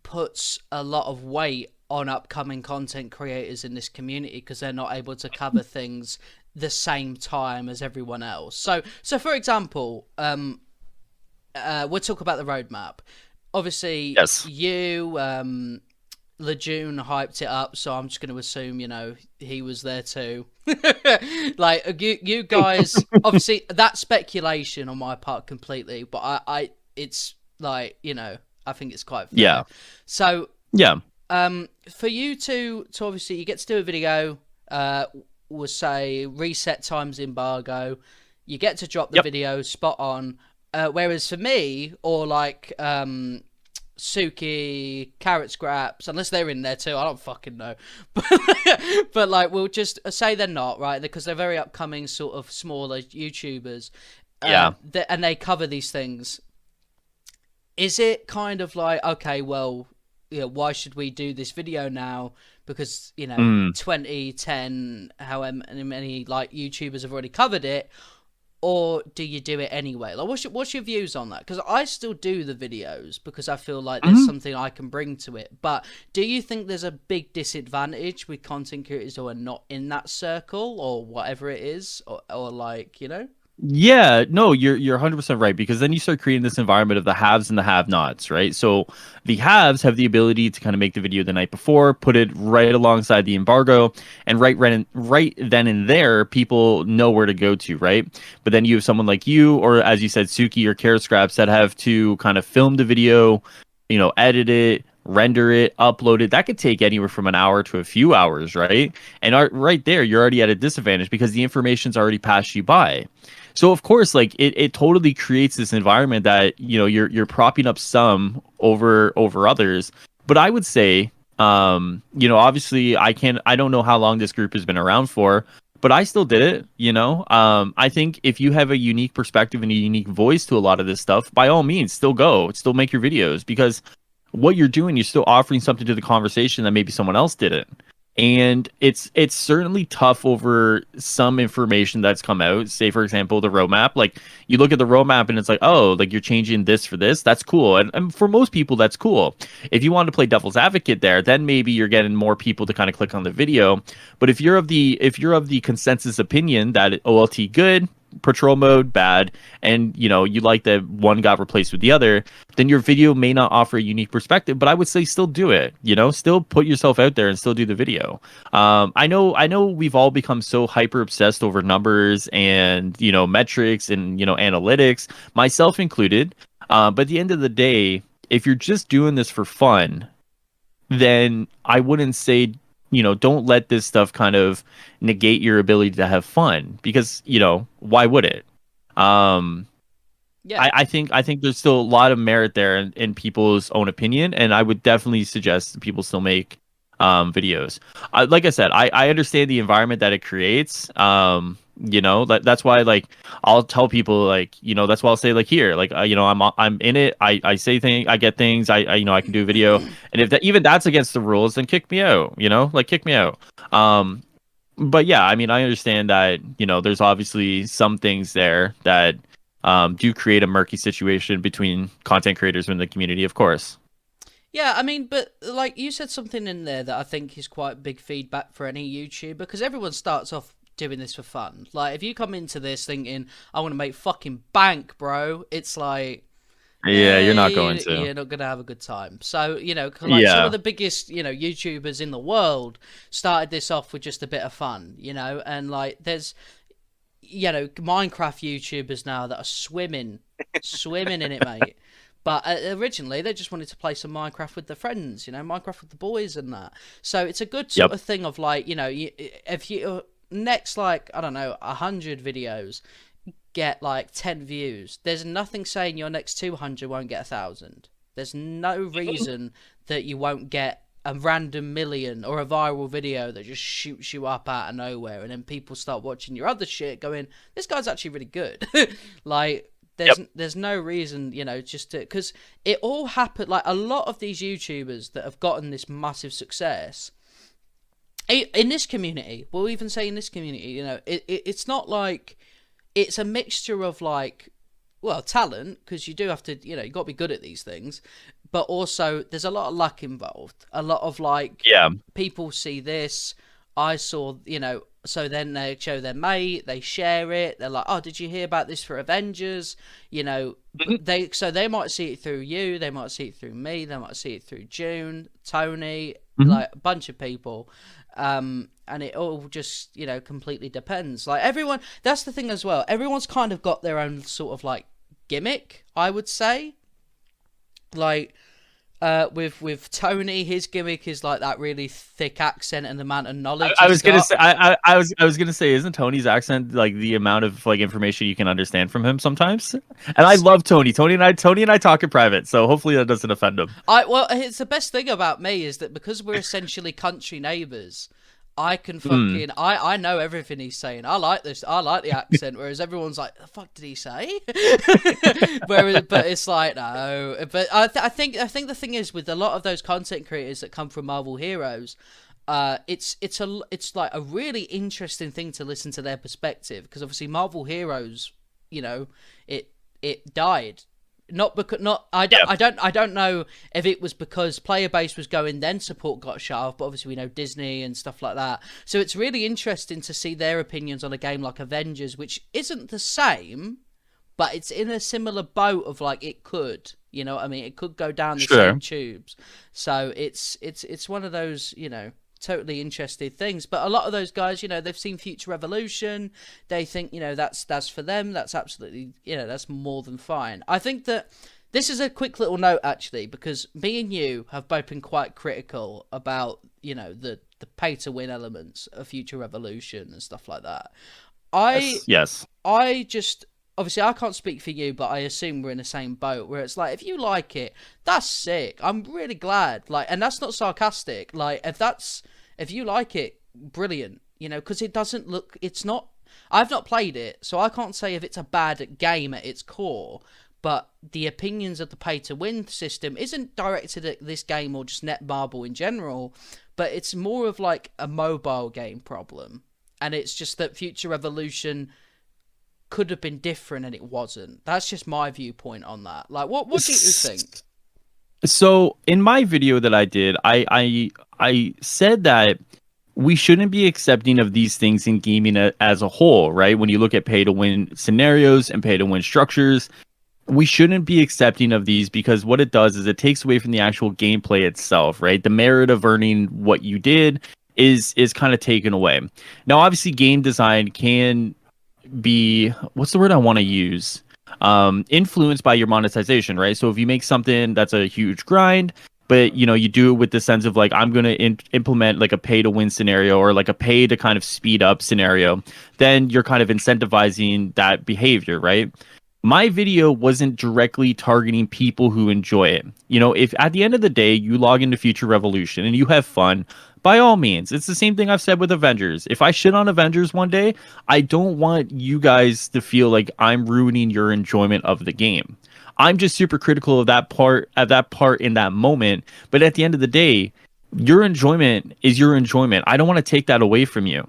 puts a lot of weight on upcoming content creators in this community because they're not able to cover things the same time as everyone else? So for example, we'll talk about the roadmap. Obviously, Yes. you, Lejeune hyped it up, so I'm just going to assume, you know, he was there too. Like, you guys, obviously, that's speculation on my part completely, but it's like, you know, I think it's quite fair. Yeah. So, Yeah. for you to obviously, you get to do a video, we'll say reset times embargo, you get to drop the Yep. video spot on. Whereas for me, or like Suki, Carrot Scraps, unless they're in there too, I don't fucking know. But like, we'll just say they're not, right? Because they're very upcoming, sort of smaller YouTubers. Yeah. And they cover these things. Is it kind of like, okay, well, you know, why should we do this video now? Because, you know, Mm. 2010, however many like YouTubers have already covered it. Or do you do it anyway? Like, what's your views on that? Because I still do the videos because I feel like there's something I can bring to it. But do you think there's a big disadvantage with content creators who are not in that circle or whatever it is, or like, you know? Yeah, no, you're 100% right, because then you start creating this environment of the haves and the have-nots, right? So the haves have the ability to kind of make the video the night before, put it right alongside the embargo, and right then and there, people know where to go to, right? But then you have someone like you, or as you said, Suki or Carrot Scraps, that have to kind of film the video, you know, edit it, render it, upload it. That could take anywhere from an hour to a few hours, right? And right there, you're already at a disadvantage because the information's already passed you by. So of course, like it totally creates this environment that, you know, you're propping up some over others. But I would say, you know, obviously I don't know how long this group has been around for, but I still did it, you know. I think if you have a unique perspective and a unique voice to a lot of this stuff, by all means, still make your videos, because what you're doing, you're still offering something to the conversation that maybe someone else didn't. And it's certainly tough over some information that's come out. Say, for example, the roadmap. Like, you look at the roadmap and it's like, oh, like, you're changing this for this. That's cool. And for most people, that's cool. If you want to play devil's advocate there, then maybe you're getting more people to kind of click on the video. But if you're of the consensus opinion that OLT good, patrol mode bad, and you know, you like that one got replaced with the other, then your video may not offer a unique perspective. But I would say still do it, you know, still put yourself out there and still do the video. I know we've all become so hyper obsessed over numbers and, you know, metrics and, you know, analytics, myself included. But at the end of the day, if you're just doing this for fun, then I wouldn't say, you know, don't let this stuff kind of negate your ability to have fun, because, you know, why would it? Um, Yeah. I think there's still a lot of merit there in people's own opinion, and I would definitely suggest that people still make videos. Like I said, I understand the environment that it creates. That's why like I'll tell people like that's why I'll say like here like I'm in it. I say things, I get things. I can do a video, and if that even that's against the rules, then kick me out. Like kick me out. But yeah, I mean I understand that there's obviously some things there that do create a murky situation between content creators in the community, of course. Yeah, I mean, but like you said something in there that I think is quite big feedback for any YouTuber, because everyone starts off doing this for fun. Like, if you come into this thinking, I want to make fucking bank, bro, it's like, Yeah, you're not going to. you're not going to have a good time. So, like some Yeah. of the biggest, YouTubers in the world started this off with just a bit of fun, and like there's, Minecraft YouTubers now that are swimming in it, mate. But originally, they just wanted to play some Minecraft with their friends, Minecraft with the boys and that. So it's a good sort Yep. of thing of like, if you next like I don't know 100 videos get like 10 views, there's nothing saying your next 200 won't get 1,000. There's no reason that you won't get a random million or a viral video that just shoots you up out of nowhere, and then people start watching your other shit going, this guy's actually really good. Like there's no reason, just to, because it all happened. Like a lot of these YouTubers that have gotten this massive success in this community, we'll even say in this community, it's not like it's a mixture of like, well, talent, because you do have to, you got to be good at these things, but also there's a lot of luck involved. A lot of like, Yeah. people see this, I saw, so then they show their mate, they share it, they're like, oh, did you hear about this for Avengers? They might see it through you, they might see it through me, they might see it through June, Tony, like a bunch of people. And it all just, completely depends. Like everyone, that's the thing as well. Everyone's kind of got their own sort of like gimmick, I would say. Like, with Tony, his gimmick is like that really thick accent and the amount of knowledge. I was gonna say, I was gonna say, isn't Tony's accent like the amount of like information you can understand from him sometimes? And I love Tony. Tony and I talk in private, so hopefully that doesn't offend him. Well, it's the best thing about me is that because we're essentially country neighbours, I can fucking I know everything he's saying. I like this. I like the accent. Whereas everyone's like, "The fuck did he say?" But it's like no. But I think the thing is with a lot of those content creators that come from Marvel Heroes, it's like a really interesting thing to listen to their perspective, because obviously Marvel Heroes, it died. Not because I don't know if it was because player base was going, then support got shut off, but obviously we know Disney and stuff like that. So it's really interesting to see their opinions on a game like Avengers, which isn't the same, but it's in a similar boat of like it could, what I mean? It could go down the same tubes. So it's one of those, totally interested things. But a lot of those guys, they've seen Future Revolution, they think, that's for them, that's absolutely, that's more than fine. I think that this is a quick little note actually, because me and you have both been quite critical about, the pay to win elements of Future Revolution and stuff like that. Yes. I just, obviously I can't speak for you, but I assume we're in the same boat, where it's like, if you like it, that's sick, I'm really glad, like, and that's not sarcastic, like, if you like it, brilliant, because it doesn't look, it's not, I've not played it, so I can't say if it's a bad game at its core, but the opinions of the pay-to-win system isn't directed at this game or just Netmarble in general, but it's more of like a mobile game problem, and it's just that Future Revolution could have been different and it wasn't. That's just my viewpoint on that. Like, what do you think? So in my video that I did, I said that we shouldn't be accepting of these things in gaming as a whole, right? When you look at pay to win scenarios and pay to win structures, we shouldn't be accepting of these, because what it does is it takes away from the actual gameplay itself, right? The merit of earning what you did is kind of taken away. Now, obviously, game design can be, what's the word I want to use? Influenced by your monetization, right? So if you make something that's a huge grind, but you do it with the sense of like, I'm going to implement like a pay to win scenario, or like a pay to kind of speed up scenario, then you're kind of incentivizing that behavior, right? my video wasn't directly targeting people who enjoy it. You know, if at the end of the day you log into Future Revolution and you have fun, by all means, it's the same thing I've said with Avengers. If I shit on Avengers one day, I don't want you guys to feel like I'm ruining your enjoyment of the game. I'm just super critical of that part in that moment. But at the end of the day, your enjoyment is your enjoyment. I don't want to take that away from you.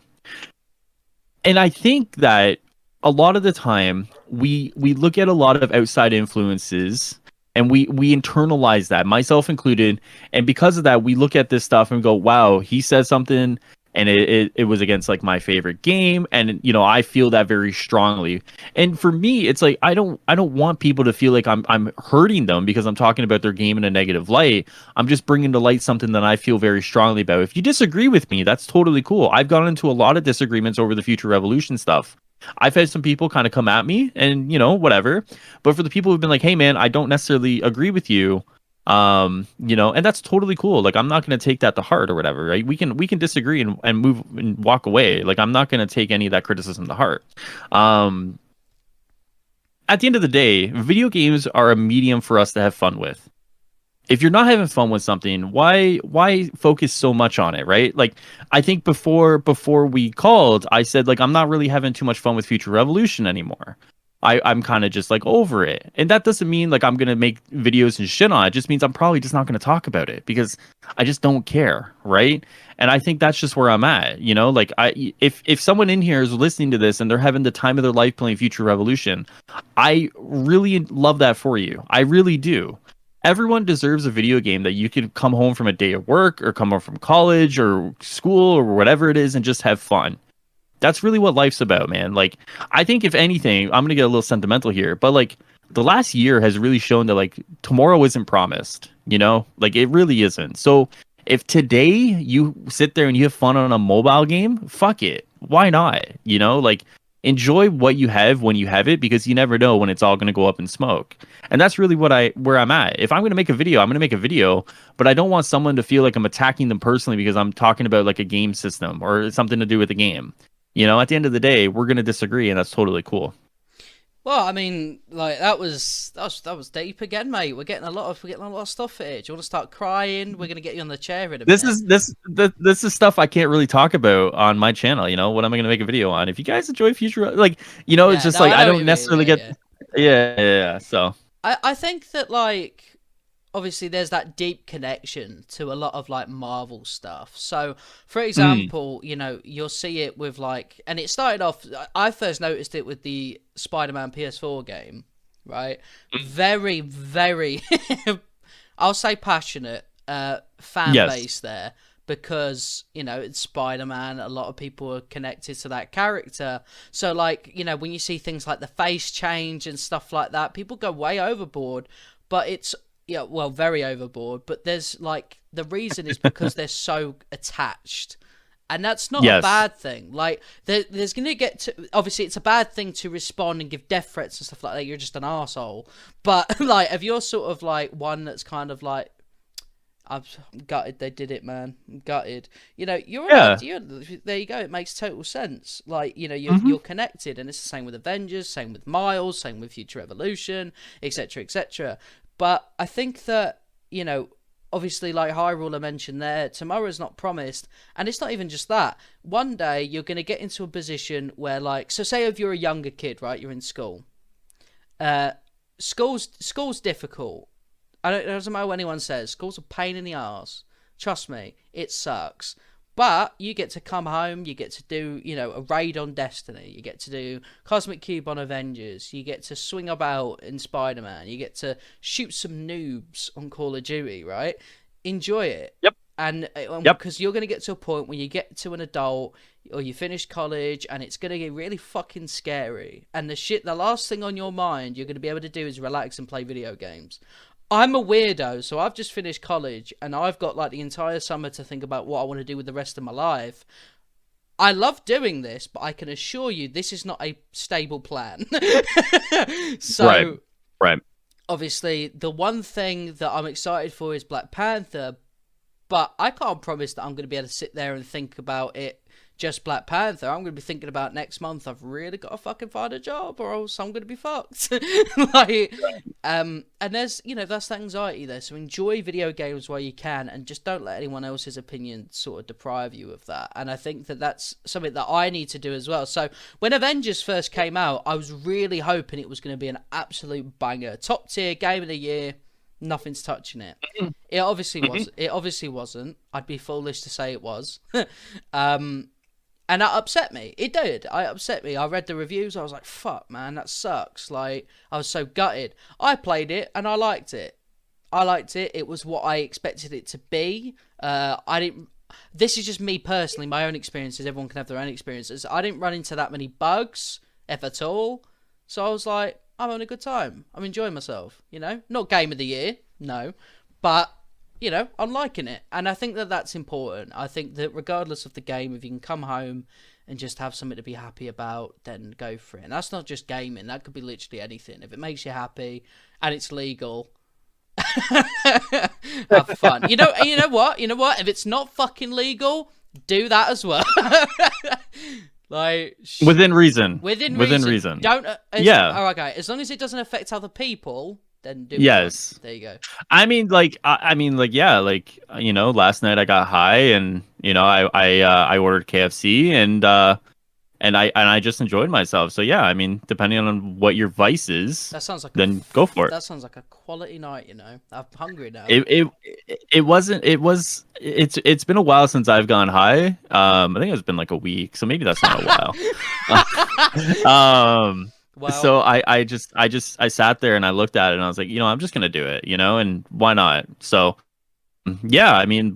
And I think that a lot of the time we look at a lot of outside influences and we internalize that, myself included, and because of that we look at this stuff and go, wow, he said something and it was against like my favorite game, and you know, I feel that very strongly. And for me, it's like I don't want people to feel like I'm hurting them because I'm talking about their game in a negative light. I'm just bringing to light something that I feel very strongly about. If you disagree with me, that's totally cool. I've gone into a lot of disagreements over the Future Revolution stuff. I've had some people kind of come at me and, you know, whatever. But for the people who've been like, hey man, I don't necessarily agree with you, you know, and that's totally cool. Like, I'm not going to take that to heart or whatever, right? We can disagree and move and walk away. Like, I'm not going to take any of that criticism to heart. Um, at the end of the day, video games are a medium for us to have fun with. If you're not having fun with something, why focus so much on it, right? Like, I think before we called, I said like I'm not really having too much fun with Future Revolution anymore. I'm kind of just like over it. And that doesn't mean like I'm gonna make videos and shit on it. It just means I'm probably just not gonna talk about it because I just don't care, right? And I think that's just where I'm at, you know? Like, if someone in here is listening to this and they're having the time of their life playing Future Revolution, I really love that for you. I really do. Everyone deserves a video game that you can come home from a day of work or come home from college or school or whatever it is and just have fun. That's really what life's about, man. Like, I think if anything, I'm gonna get a little sentimental here, but like the last year has really shown that like tomorrow isn't promised, you know? Like, it really isn't. So if today you sit there and you have fun on a mobile game, fuck it. Why not? You know, like, enjoy what you have when you have it, because you never know when it's all going to go up in smoke. And that's really where I'm at. If I'm going to make a video, I'm going to make a video, but I don't want someone to feel like I'm attacking them personally because I'm talking about like a game system or something to do with the game. You know, at the end of the day, we're going to disagree, and that's totally cool. Well, I mean, like that was deep again, mate. We're getting a lot of stuff here. Do you want to start crying? We're gonna get you on the chair in a This minute. is this is stuff I can't really talk about on my channel. You know, what am I going to make a video on? If you guys enjoy future, like, you know, it's Yeah, just no, like I I know what don't you mean. necessarily Yeah, get. yeah. Yeah. So. I think that like obviously there's that deep connection to a lot of like Marvel stuff. So, for Mm, example, you know, you'll see it with like, and it started off. I first noticed it with the Spider-Man PS4 game, right? Very, very, I'll say passionate fan yes. base there because you know it's Spider-Man. A lot of people are connected to that character. So, like, you know, when you see things like the face change and stuff like that, people go way overboard. But it's, yeah, well, very overboard. But there's like the reason is because they're so attached, and that's not a Yes. bad thing. Like there's gonna get to, obviously it's a bad thing to respond and give death threats and stuff like that. You're just an asshole. But like if you're sort of like one that's kind of like, I'm gutted they did it, man. I'm gutted. You know, you're allowed Yeah. to, there you go. It makes total sense. Like, you know, Hmm. you're connected, and it's the same with Avengers, same with Miles, same with Future Evolution, etc., etc. But I think that, you know, obviously, like Hyrule mentioned there, tomorrow's not promised, and it's not even just that. One day you're going to get into a position where, like, so say if you're a younger kid, right? You're in school. Uh, school's difficult. It doesn't matter what anyone says. School's a pain in the arse. Trust me, it sucks. But you get to come home, you get to do, you know, a raid on Destiny, you get to do Cosmic Cube on Avengers, you get to swing about in Spider-Man, you get to shoot some noobs on Call of Duty, right? Enjoy it. Yep. And Yep. because you're going to get to a point when you get to an adult or you finish college and it's going to get really fucking scary. And the last thing on your mind you're going to be able to do is relax and play video games. I'm a weirdo, so I've just finished college and I've got like the entire summer to think about what I want to do with the rest of my life. I love doing this, but I can assure you this is not a stable plan. Right. So, Right. obviously, the one thing that I'm excited for is Black Panther, but I can't promise that I'm going to be able to sit there and think about it just Black Panther. I'm going to be thinking about next month. I've really got to fucking find a job, or else I'm going to be fucked. Like, and there's, that's the anxiety there. So enjoy video games while you can, and just don't let anyone else's opinion sort of deprive you of that. And I think that that's something that I need to do as well. So when Avengers first came out, I was really hoping it was going to be an absolute banger, top tier game of the year. Nothing's touching it. It obviously was. It obviously wasn't. I'd be foolish to say it was. And that upset me. It did. It upset me. I read the reviews. I was like, fuck, man, that sucks. Like, I was so gutted. I played it and I liked it. It was what I expected it to be. I didn't. This is just me personally, my own experiences. Everyone can have their own experiences. I didn't run into that many bugs, if at all. So I was like, I'm having a good time. I'm enjoying myself, Not game of the year, no. But, I'm liking it. And I think that that's important. I think that regardless of the game, if you can come home and just have something to be happy about, then go for it. And that's not just gaming. That could be literally anything. If it makes you happy and it's legal, have fun. You know what? If it's not fucking legal, do that as well. Like, within reason. Within reason. Don't. Yeah. Oh, okay. As long as it doesn't affect other people, then do it. Yes. There you go. I mean, yeah, last night I got high, and I ordered KFC, and I just enjoyed myself. So yeah, I mean, depending on what your vice is, that sounds like then go for it. That sounds like a quality night. I'm hungry now. It's been a while since I've gone high. I think it's been like a week, so maybe that's not a while. Well, so I sat there and I looked at it and I was like, I'm just gonna do it, and why not? So yeah, I mean,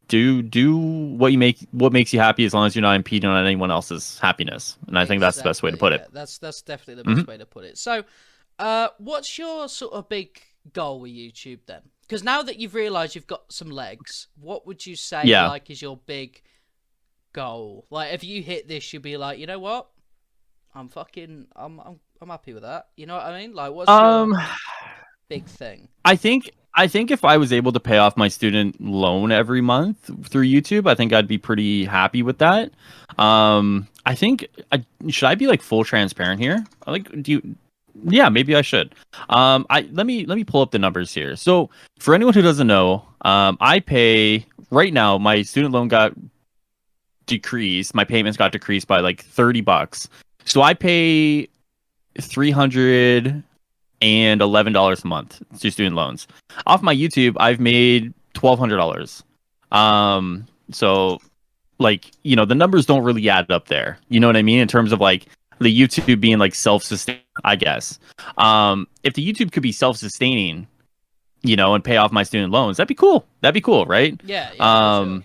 do what makes you happy, as long as you're not impeding on anyone else's happiness. And I think that's the best way to put it. That's definitely the best way to put it. So, what's your sort of big goal with YouTube then? Because now that you've realised you've got some legs, what would you say is your big goal? Like, if you hit this, you'll be like, you know what? I'm happy with that. You know what I mean? Like, what's your big thing? I think if I was able to pay off my student loan every month through YouTube, I think I'd be pretty happy with that. I think should I be like full transparent here? Yeah, maybe I should. Let me pull up the numbers here. So for anyone who doesn't know, I pay right now. My student loan got decreased. My payments got decreased by like $30. So I pay $311 a month to student loans. Off my YouTube, I've made $1,200. So like, the numbers don't really add up there. You know what I mean? In terms of like the YouTube being like self-sustaining, I guess. If the YouTube could be self-sustaining, and pay off my student loans, that'd be cool. That'd be cool, right? Yeah. Sure.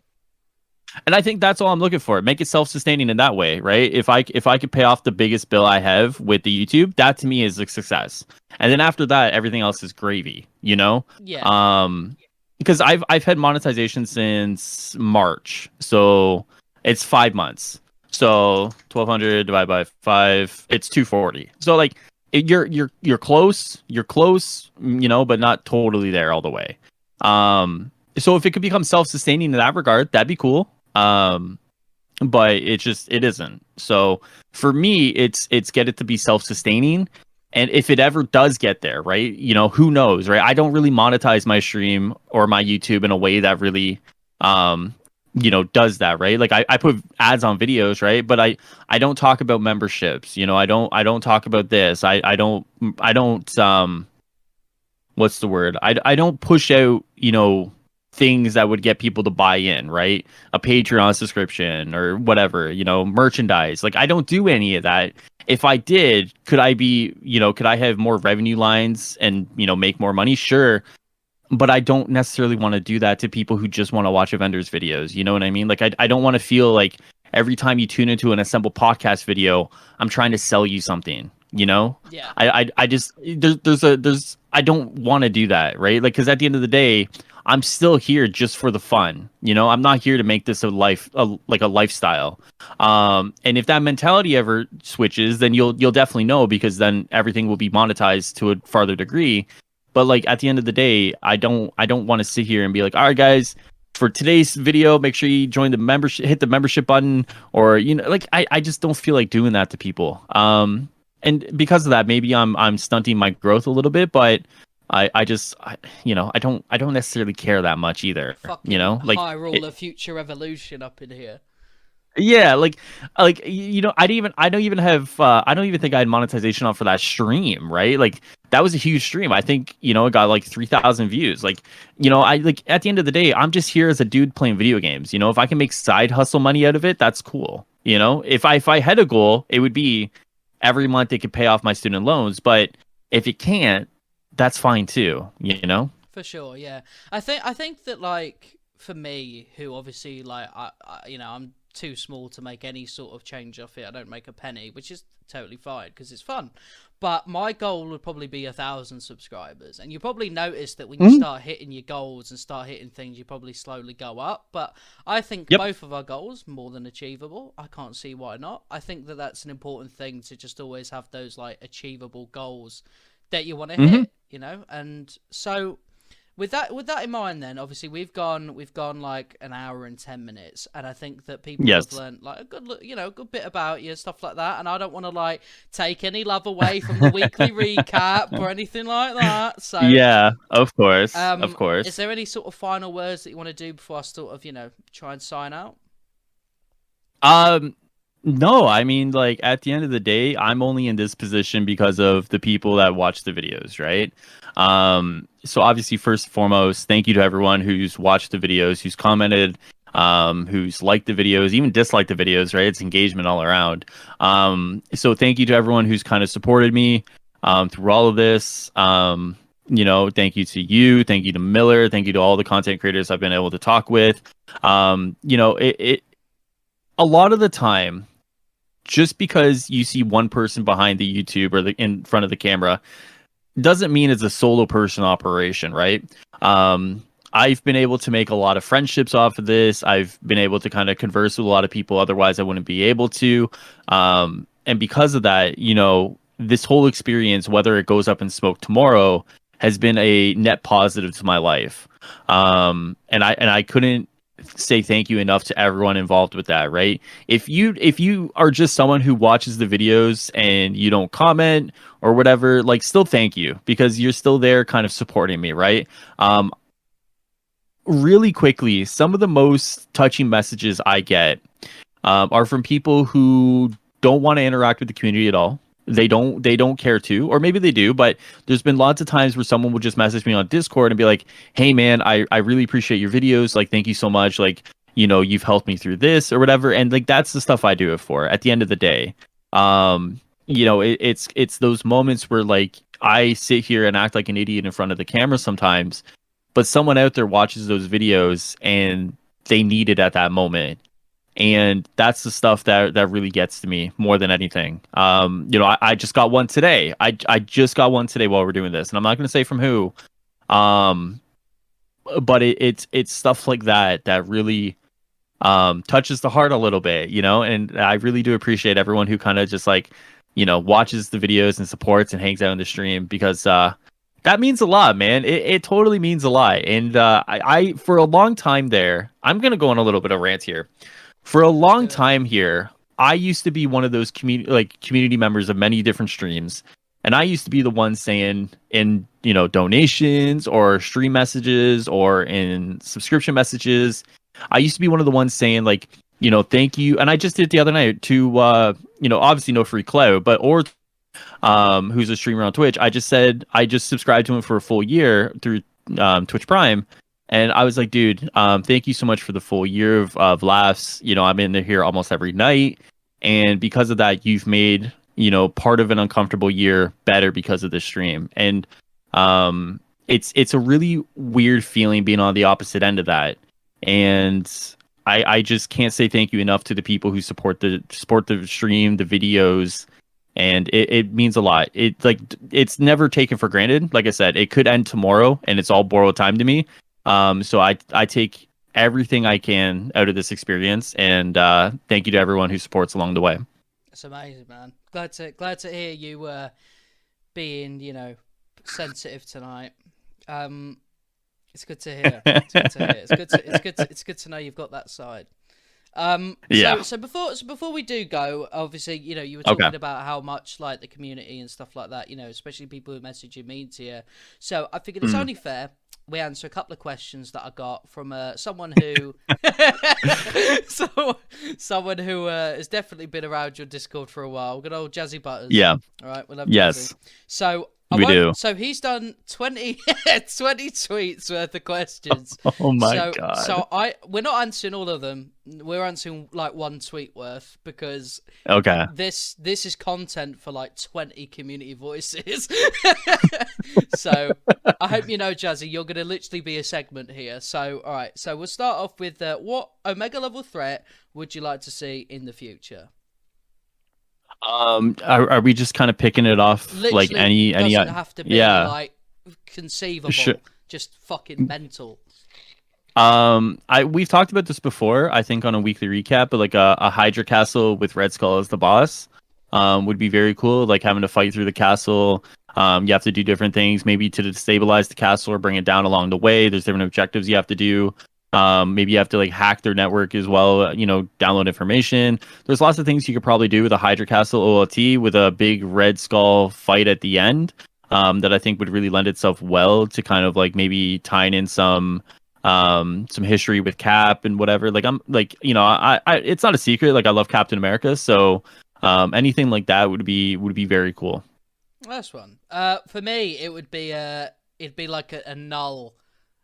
And I think that's all I'm looking for. Make it self-sustaining in that way, right? If I could pay off the biggest bill I have with the YouTube, that to me is a success. And then after that, everything else is gravy, Yeah. Because I've had monetization since March, so it's 5 months. So 1,200 divided by 5, it's 240. So like you're close, but not totally there all the way. So if it could become self-sustaining in that regard, that'd be cool. But it isn't. So for me, it's get it to be self-sustaining. And if it ever does get there, right, who knows, right? I don't really monetize my stream or my YouTube in a way that really, does that, right? Like I put ads on videos, right? But I don't talk about memberships. I don't talk about this. I don't what's the word? I don't push out, things that would get people to buy in, right? A Patreon subscription or whatever, merchandise. Like I don't do any of that. If I did, could I have more revenue lines and, make more money? Sure. But I don't necessarily want to do that to people who just want to watch Avengers videos. You know what I mean? Like I don't want to feel like every time you tune into an Assemble podcast video, I'm trying to sell you something, Yeah. I just, I don't want to do that, right? Like, cause at the end of the day, I'm still here just for the fun. I'm not here to make this like a lifestyle. And if that mentality ever switches, then you'll definitely know, because then everything will be monetized to a farther degree. But like at the end of the day, I don't want to sit here and be like, all right, guys, for today's video, make sure you join the membership, hit the membership button, or like I just don't feel like doing that to people. And because of that, maybe I'm stunting my growth a little bit, but I don't necessarily care that much either. Fucking Like Hyrule, a future evolution up in here. yeah, I don't even think I had monetization on for that stream, right? Like that was a huge stream. I think, it got like 3,000 views. Like, I like at the end of the day, I'm just here as a dude playing video games. If I can make side hustle money out of it, that's cool. If I had a goal, it would be every month it could pay off my student loans, but if it can't, that's fine too. For sure, yeah. I think that, like, for me, who obviously, like, I'm too small to make any sort of change off it. I don't make a penny, which is totally fine because it's fun. But my goal would probably be 1,000 subscribers, and you probably notice that when you start hitting your goals and start hitting things, you probably slowly go up. But I think Yep. both of our goals more than achievable. I can't see why not. I think that that's an important thing to just always have those like achievable goals that you want to Hmm. hit, and so with that in mind, then obviously we've gone like an hour and 10 minutes, and I think that people have Yes. learned like a good look, a good bit about you, stuff like that. And I don't want to like take any love away from the weekly recap or anything like that. So, Yeah, of course. Of is course. there any sort of final words that you want to do before I sort of try and sign out? Um, no, I mean, like at the end of the day, I'm only in this position because of the people that watch the videos, right? So obviously, first and foremost, thank you to everyone who's watched the videos, who's commented, who's liked the videos, even disliked the videos, right? It's engagement all around. So thank you to everyone who's kind of supported me, through all of this. Thank you to you, thank you to Miller, thank you to all the content creators I've been able to talk with. It a lot of the time, just because you see one person behind the YouTube or in front of the camera doesn't mean it's a solo person operation, right? I've been able to make a lot of friendships off of this. I've been able to kind of converse with a lot of people otherwise I wouldn't be able to. And because of that, this whole experience, whether it goes up in smoke tomorrow, has been a net positive to my life. And I couldn't say thank you enough to everyone involved with that, right? If you are just someone who watches the videos and you don't comment or whatever, like still thank you because you're still there kind of supporting me, right? Really quickly, some of the most touching messages I get are from people who don't want to interact with the community at all. They don't care to, or maybe they do, but there's been lots of times where someone would just message me on Discord and be like, "Hey man, I really appreciate your videos. Like, thank you so much. Like, you've helped me through this or whatever." And like that's the stuff I do it for at the end of the day. It's those moments where like I sit here and act like an idiot in front of the camera sometimes, but someone out there watches those videos and they need it at that moment, and that's the stuff that really gets to me more than anything. I just got one today. I just got one today while we're doing this, and I'm not going to say from who. um but it's stuff like that really touches the heart a little bit, and I really do appreciate everyone who kind of just like watches the videos and supports and hangs out in the stream, because that means a lot, man. It totally means a lot. And I for a long time there, I'm gonna go on a little bit of rant here. For a Let's do long it. time here, I used to be one of those community members of many different streams, and I used to be the one saying in donations or stream messages or in subscription messages, I used to be one of the ones saying like, thank you. And I just did it the other night to obviously no free clout, but who's a streamer on Twitch. I just said I just subscribed to him for a full year through Twitch Prime. And I was like, dude, thank you so much for the full year of laughs. I'm in here almost every night. And because of that, you've made, part of an uncomfortable year better because of this stream. And it's a really weird feeling being on the opposite end of that. And I just can't say thank you enough to the people who support the stream, the videos, and it means a lot. It's never taken for granted. Like I said, it could end tomorrow, and it's all borrowed time to me. So I take everything I can out of this experience, and thank you to everyone who supports along the way. It's amazing, man. Glad to hear you being sensitive tonight. It's good to hear. It's good to hear. It's good to know you've got that side. Yeah. So before we do go, obviously, you were Okay. talking about how much like the community and stuff like that, especially people who message you mean to you. So I figured it's Mm. only fair we answer a couple of questions that I got from someone who, someone who has definitely been around your Discord for a while. Good old Jazzy Butters. Yeah. All right, we love Jazzy. Yes. So I We won't. do. So he's done 20, 20 tweets worth of questions. Oh my So god. we're not answering all of them. We're answering like one tweet worth because Okay. this is content for like 20 community voices. So I hope you know, Jazzy, you're going to literally be a segment here. So all right, so we'll start off with what Omega level threat would you like to see in the future? Are we just kind of picking it off like Literally any doesn't have to be yeah. like conceivable, Sure. just fucking mental. We've talked about this before, I think on a weekly recap, but like a Hydra castle with Red Skull as the boss would be very cool, like having to fight through the castle. You have to do different things, maybe to destabilize the castle or bring it down along the way. There's different objectives you have to do. Maybe you have to like hack their network as well, download information. There's lots of things you could probably do with a Hydra Castle OLT with a big Red Skull fight at the end, that I think would really lend itself well to kind of like maybe tying in some history with Cap and whatever. Like I'm like, I it's not a secret, like I love Captain America, so anything like that would be very cool. Last one. For me, it would be it'd be like a null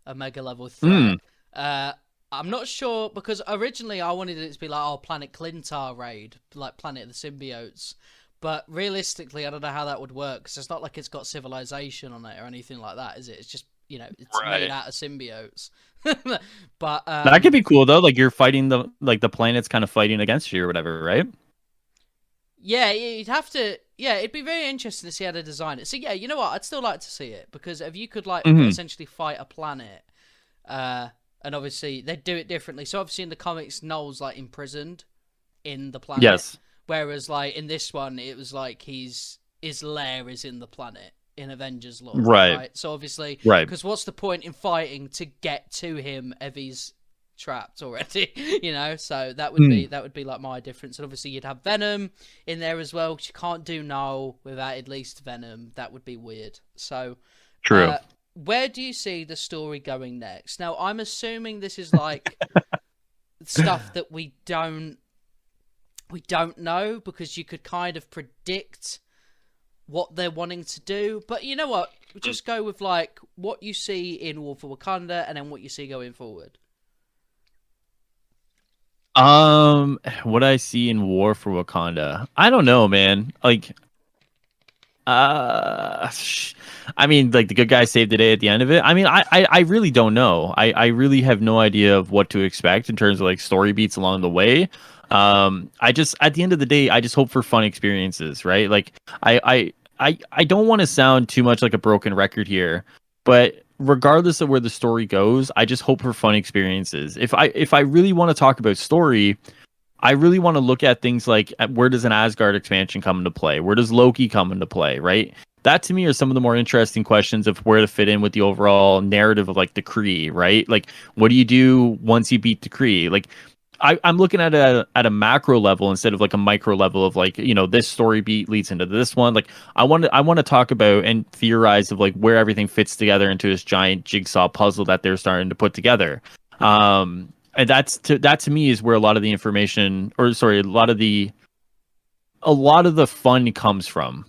Omega level threat. I'm not sure because originally I wanted it to be like Planet Clintar raid, like Planet of the Symbiotes. But realistically, I don't know how that would work because it's not like it's got civilization on it or anything like that, is it? It's just it's made out of symbiotes. But That could be cool though. Like you're fighting the planet's kind of fighting against you or whatever, right? yeah, you'd have to. Yeah, it'd be very interesting to see how they design it. So yeah, you know what? I'd still like to see it because if you could like Hmm. essentially fight a planet, and obviously they'd do it differently. So obviously in the comics, Null's like imprisoned in the planet, Yes. whereas like in this one, it was like his lair is in the planet in Avengers lore, Right. right? So obviously, Right. because what's the point in fighting to get to him if he's trapped already? So that would be like my difference. And obviously you'd have Venom in there as well, which you can't do Null without at least Venom. That would be weird. So True. where do you see the story going next? Now I'm assuming this is like stuff that we don't know because you could kind of predict what they're wanting to do, but you know what? Just go with like what you see in War for Wakanda and then what you see going forward. What I see in War for Wakanda, I don't know, man. Like, I mean, like the good guy saved the day at the end of it. I mean, I really don't know. I really have no idea of what to expect in terms of like story beats along the way. I just at the end of the day, I just hope for fun experiences, right? Like, I don't want to sound too much like a broken record here, but regardless of where the story goes, I just hope for fun experiences. If I really want to talk about story, I really want to look at things like where does an Asgard expansion come into play? Where does Loki come into play, right? That to me are some of the more interesting questions of where to fit in with the overall narrative of like the Kree, right? Like what do you do once you beat the Kree? Like I'm looking at a macro level instead of like a micro level of like, this story beat leads into this one. Like I want to talk about and theorize of like where everything fits together into this giant jigsaw puzzle that they're starting to put together. And that to me is where a lot of the information, or sorry, a lot of the fun comes from,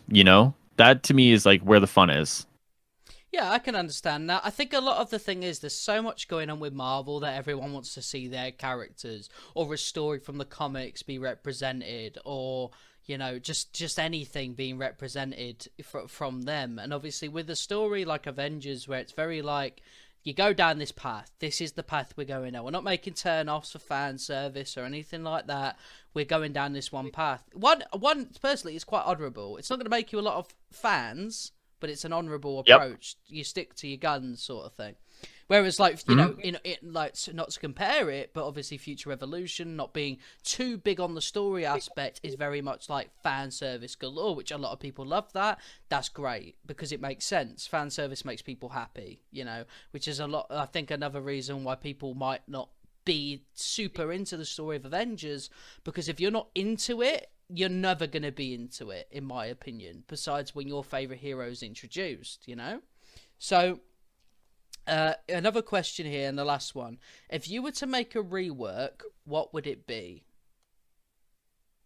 That to me is like where the fun is. Yeah, I can understand that. I think a lot of the thing is there's so much going on with Marvel that everyone wants to see their characters or a story from the comics be represented, or just anything being represented from them. And obviously with a story like Avengers, where it's very like you go down this path. This is the path we're going down. We're not making turn-offs for fan service or anything like that. We're going down this one path. One personally is quite honourable. It's not going to make you a lot of fans, but it's an honourable approach. You stick to your guns sort of thing. Whereas, like, you know, Mhm. in like, not to compare it, but obviously Future Revolution not being too big on the story aspect is very much like fan service galore, which a lot of people love. That's great because it makes sense. Fan service makes people happy, you know, which is a lot. I think another reason why people might not be super into the story of Avengers, because if you're not into it, you're never going to be into it, in my opinion, besides when your favorite hero is introduced, you know? So, another question here, and the last one. If you were to make a rework, what would it be?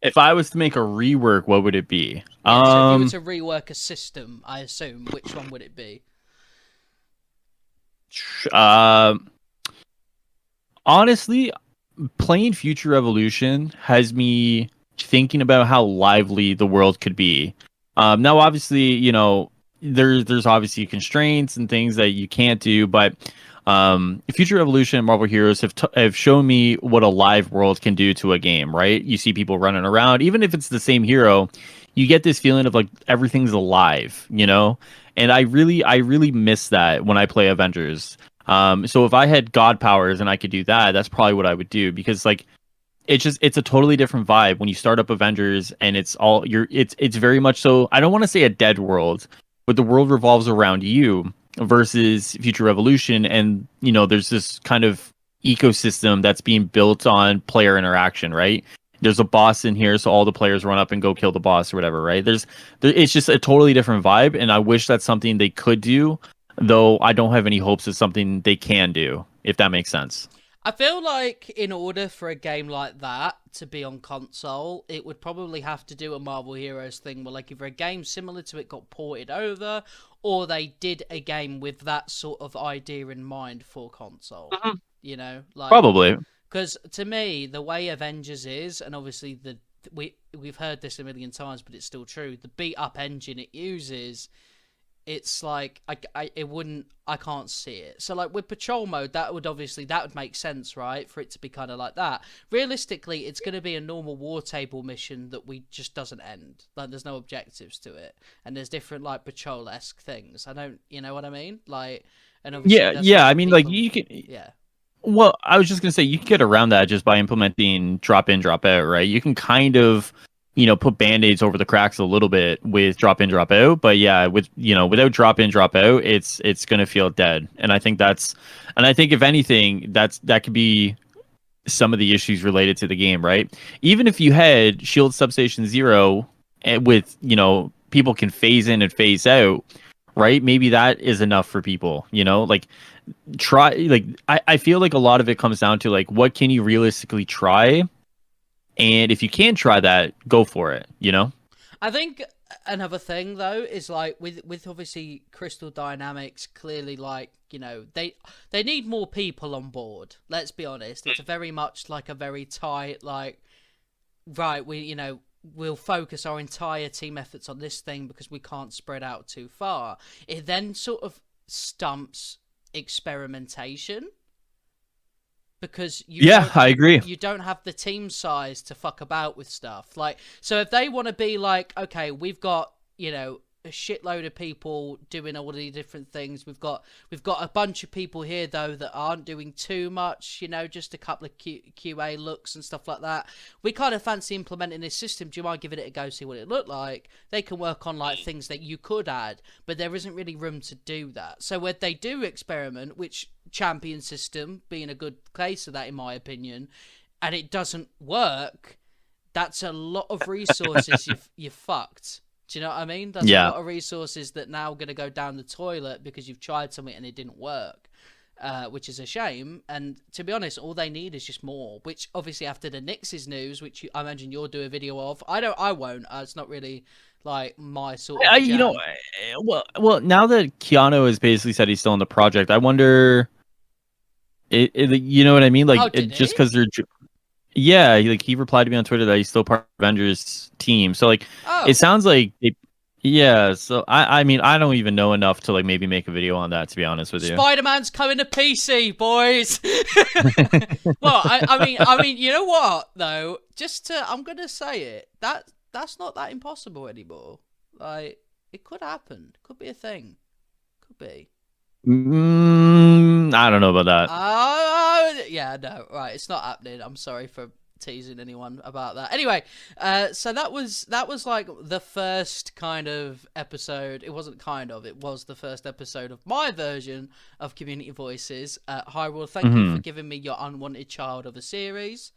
If I was to make a rework, what would it be? Yeah, so if you were to rework a system, I assume, which one would it be? Uh, honestly, playing Future Revolution has me thinking about how lively the world could be. Now, obviously, you know, there's obviously constraints and things that you can't do, but Future Revolution and Marvel Heroes have shown me what a live world can do to a game. Right? You see people running around, even if it's the same hero, you get this feeling of like everything's alive. You know, and I really miss that when I play Avengers. So if I had god powers and I could do that, that's probably what I would do because like it's a totally different vibe when you start up Avengers and it's very much so I don't want to say a dead world, but the world revolves around you versus Future Revolution and you know there's this kind of ecosystem that's being built on player interaction, right? There's a boss in here, so all the players run up and go kill the boss or whatever, right? It's just a totally different vibe, and I wish that's something they could do, though I don't have any hopes it's something they can do, if that makes sense. I feel like in order for a game like that to be on console, it would probably have to do a Marvel Heroes thing where, like, either a game similar to it got ported over, or they did a game with that sort of idea in mind for console. Mhm. You know, like, Probably. because to me, the way Avengers is, and obviously we've heard this a million times, but it's still true. The beat up engine it uses, it's like I can't see it. So like with patrol mode, that would make sense, right? For it to be kind of like that. Realistically, it's going to be a normal war table mission that we just doesn't end. Like there's no objectives to it, and there's different like patrol-esque things. I don't, you know what I mean? Like, and obviously Yeah, that's yeah. what I mean, like people, you can. yeah. Well, I was just gonna say you can get around that just by implementing drop in, drop out, right? You can kind of, you know, put band-aids over the cracks a little bit with drop in, drop out. But yeah, with you know, without drop in, drop out, it's gonna feel dead. And I think if anything, that could be some of the issues related to the game, right? Even if you had Shield Substation Zero, with you know people can phase in and phase out, right? Maybe that is enough for people, you know, like try like I feel like a lot of it comes down to like what can you realistically try, and if you can try that, go for it, you know. I think another thing though is like with obviously Crystal Dynamics clearly, like, you know, they need more people on board. Let's be honest. It's a very much like a very tight, like, right, we, you know, we'll focus our entire team efforts on this thing because we can't spread out too far. It then sort of stumps experimentation because Yeah, I agree. you don't have the team size to fuck about with stuff. Like, so if they want to be like, okay, we've got, you know, a shitload of people doing all the different things. We've got a bunch of people here though that aren't doing too much, you know, just a couple of QA looks and stuff like that. We kind of fancy implementing this system. Do you mind giving it a go, see what it looked like? They can work on like things that you could add, but there isn't really room to do that. So when they do experiment, which champion system being a good case of that in my opinion, and it doesn't work, that's a lot of resources you've fucked. Do you know what I mean? That's a Yeah. lot of resources that now going to go down the toilet because you've tried something and it didn't work, which is a shame. And to be honest, all they need is just more. Which obviously after the Knicks' news, which I imagine you'll do a video of. I won't. It's not really like my sort of You know, jam. well, now that Keanu has basically said he's still in the project, I wonder, you know what I mean? Like, Oh, did just he? because yeah, like he replied to me on Twitter that he's still part of Avengers team. So like, it Oh, sounds like, yeah. So I mean, I don't even know enough to like maybe make a video on that. To be honest with you. Spider-Man's coming to PC, boys. Well, I mean, you know what though? I'm gonna say it. That's not that impossible anymore. Like, it could happen. Could be a thing. Could be. I don't know about that. Yeah, no, right. It's not happening. I'm sorry for teasing anyone about that. Anyway, so that was like the first kind of episode. It wasn't kind of. It was the first episode of my version of Community Voices. Hyrule, thank you for Hmm. giving me your unwanted child of a series.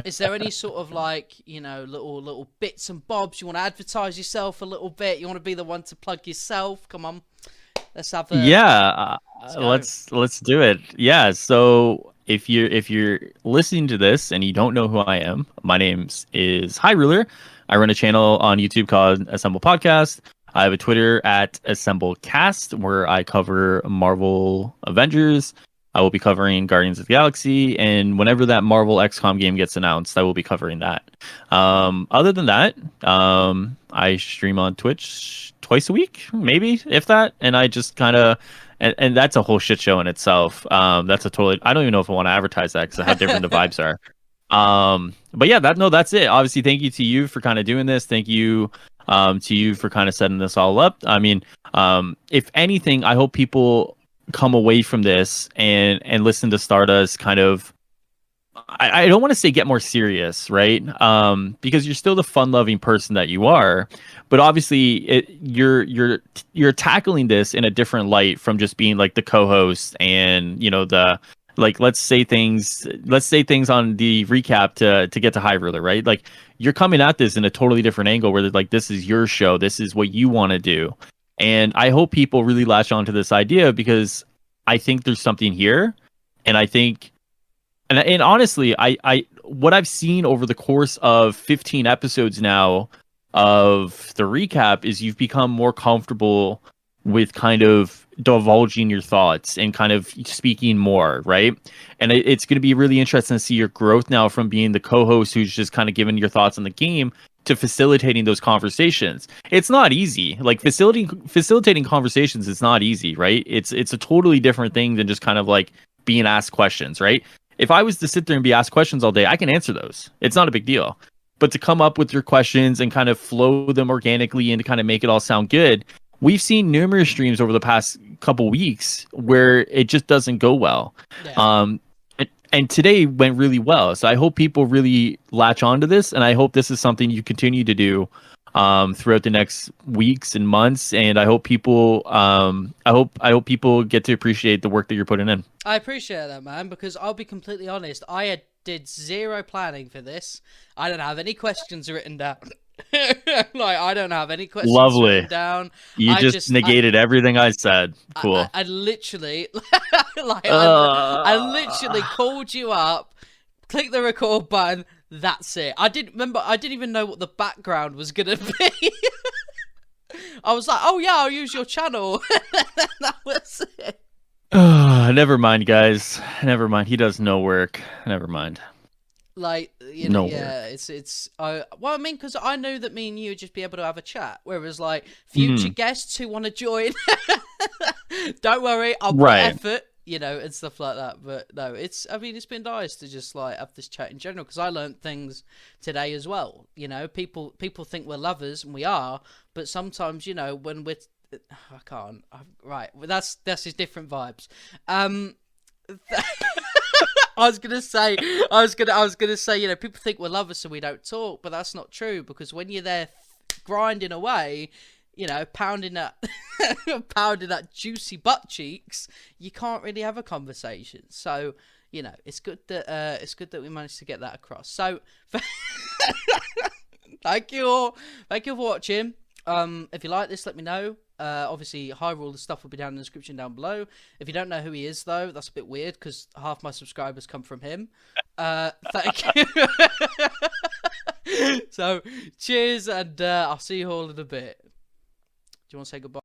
Is there any sort of like, little bits and bobs you want to advertise yourself a little bit? You want to be the one to plug yourself? Come on, let's have a Yeah, let's go. let's do it. Yeah, so if you're listening to this and you don't know who I am, my name is High Ruler. I run a channel on YouTube called Assemble Podcast. I have a Twitter at AssembleCast where I cover Marvel Avengers. I will be covering Guardians of the Galaxy, and whenever that Marvel XCOM game gets announced, I will be covering that. Other than that, I stream on Twitch twice a week, maybe if that, and I just kind of, and that's a whole shit show in itself. That's a totally. I don't even know if I want to advertise that because of how different the vibes are. But yeah, that's it. Obviously, thank you to you for kind of doing this. Thank you, to you for kind of setting this all up. I mean, if anything, I hope people come away from this and listen to Stardust kind of I don't want to say get more serious, right? Because you're still the fun-loving person that you are, but obviously you're tackling this in a different light from just being like the co-host and the like let's say things on the recap to get to High Ruler, right? Like you're coming at this in a totally different angle where like this is your show, this is what you want to do, and I hope people really latch onto this idea because I think there's something here, and I think. And honestly, I what I've seen over the course of 15 episodes now of the recap is you've become more comfortable with kind of divulging your thoughts and kind of speaking more, right? And it's going to be really interesting to see your growth now from being the co-host who's just kind of giving your thoughts on the game to facilitating those conversations. It's not easy. Like facilitating conversations is not easy, right? It's a totally different thing than just kind of like being asked questions, right? If I was to sit there and be asked questions all day, I can answer those. It's not a big deal. But to come up with your questions and kind of flow them organically and to kind of make it all sound good, we've seen numerous streams over the past couple weeks where it just doesn't go well. Yeah. And today went really well. So I hope people really latch onto this, and I hope this is something you continue to do throughout the next weeks and months. And I hope people, I hope people get to appreciate the work that you're putting in. I appreciate that, man, because I'll be completely honest. Did zero planning for this. I don't have any questions written down. Like, I don't have any questions Lovely. written down. You just negated everything I said. Cool. I literally, like, I literally Uh, called you up, click the record button. That's it. I didn't even know what the background was gonna be. I was like, oh yeah, I'll use your channel. That was it. never mind, guys. Never mind. He does no work. Never mind. Like, No yeah, work. it's. Well, I mean, because I know that me and you would just be able to have a chat. Whereas, like, future Mhm. guests who want to join, don't worry, I'll put Right. effort, and stuff like that. But no, I mean, it's been nice to just like have this chat in general because I learned things today as well. People think we're lovers and we are, but sometimes, when we're, I can't. Right, well, that's his different vibes. Um. I was gonna say, people think we're lovers so we don't talk, but that's not true because when you're there grinding away, pounding that, pounding that juicy butt cheeks, you can't really have a conversation. So, it's good that we managed to get that across. So, thank you for watching. If you like this, let me know. Obviously, Hyrule, the stuff will be down in the description down below. If you don't know who he is, though, that's a bit weird because half my subscribers come from him. Thank you. So, cheers, and I'll see you all in a bit. Do you want to say goodbye?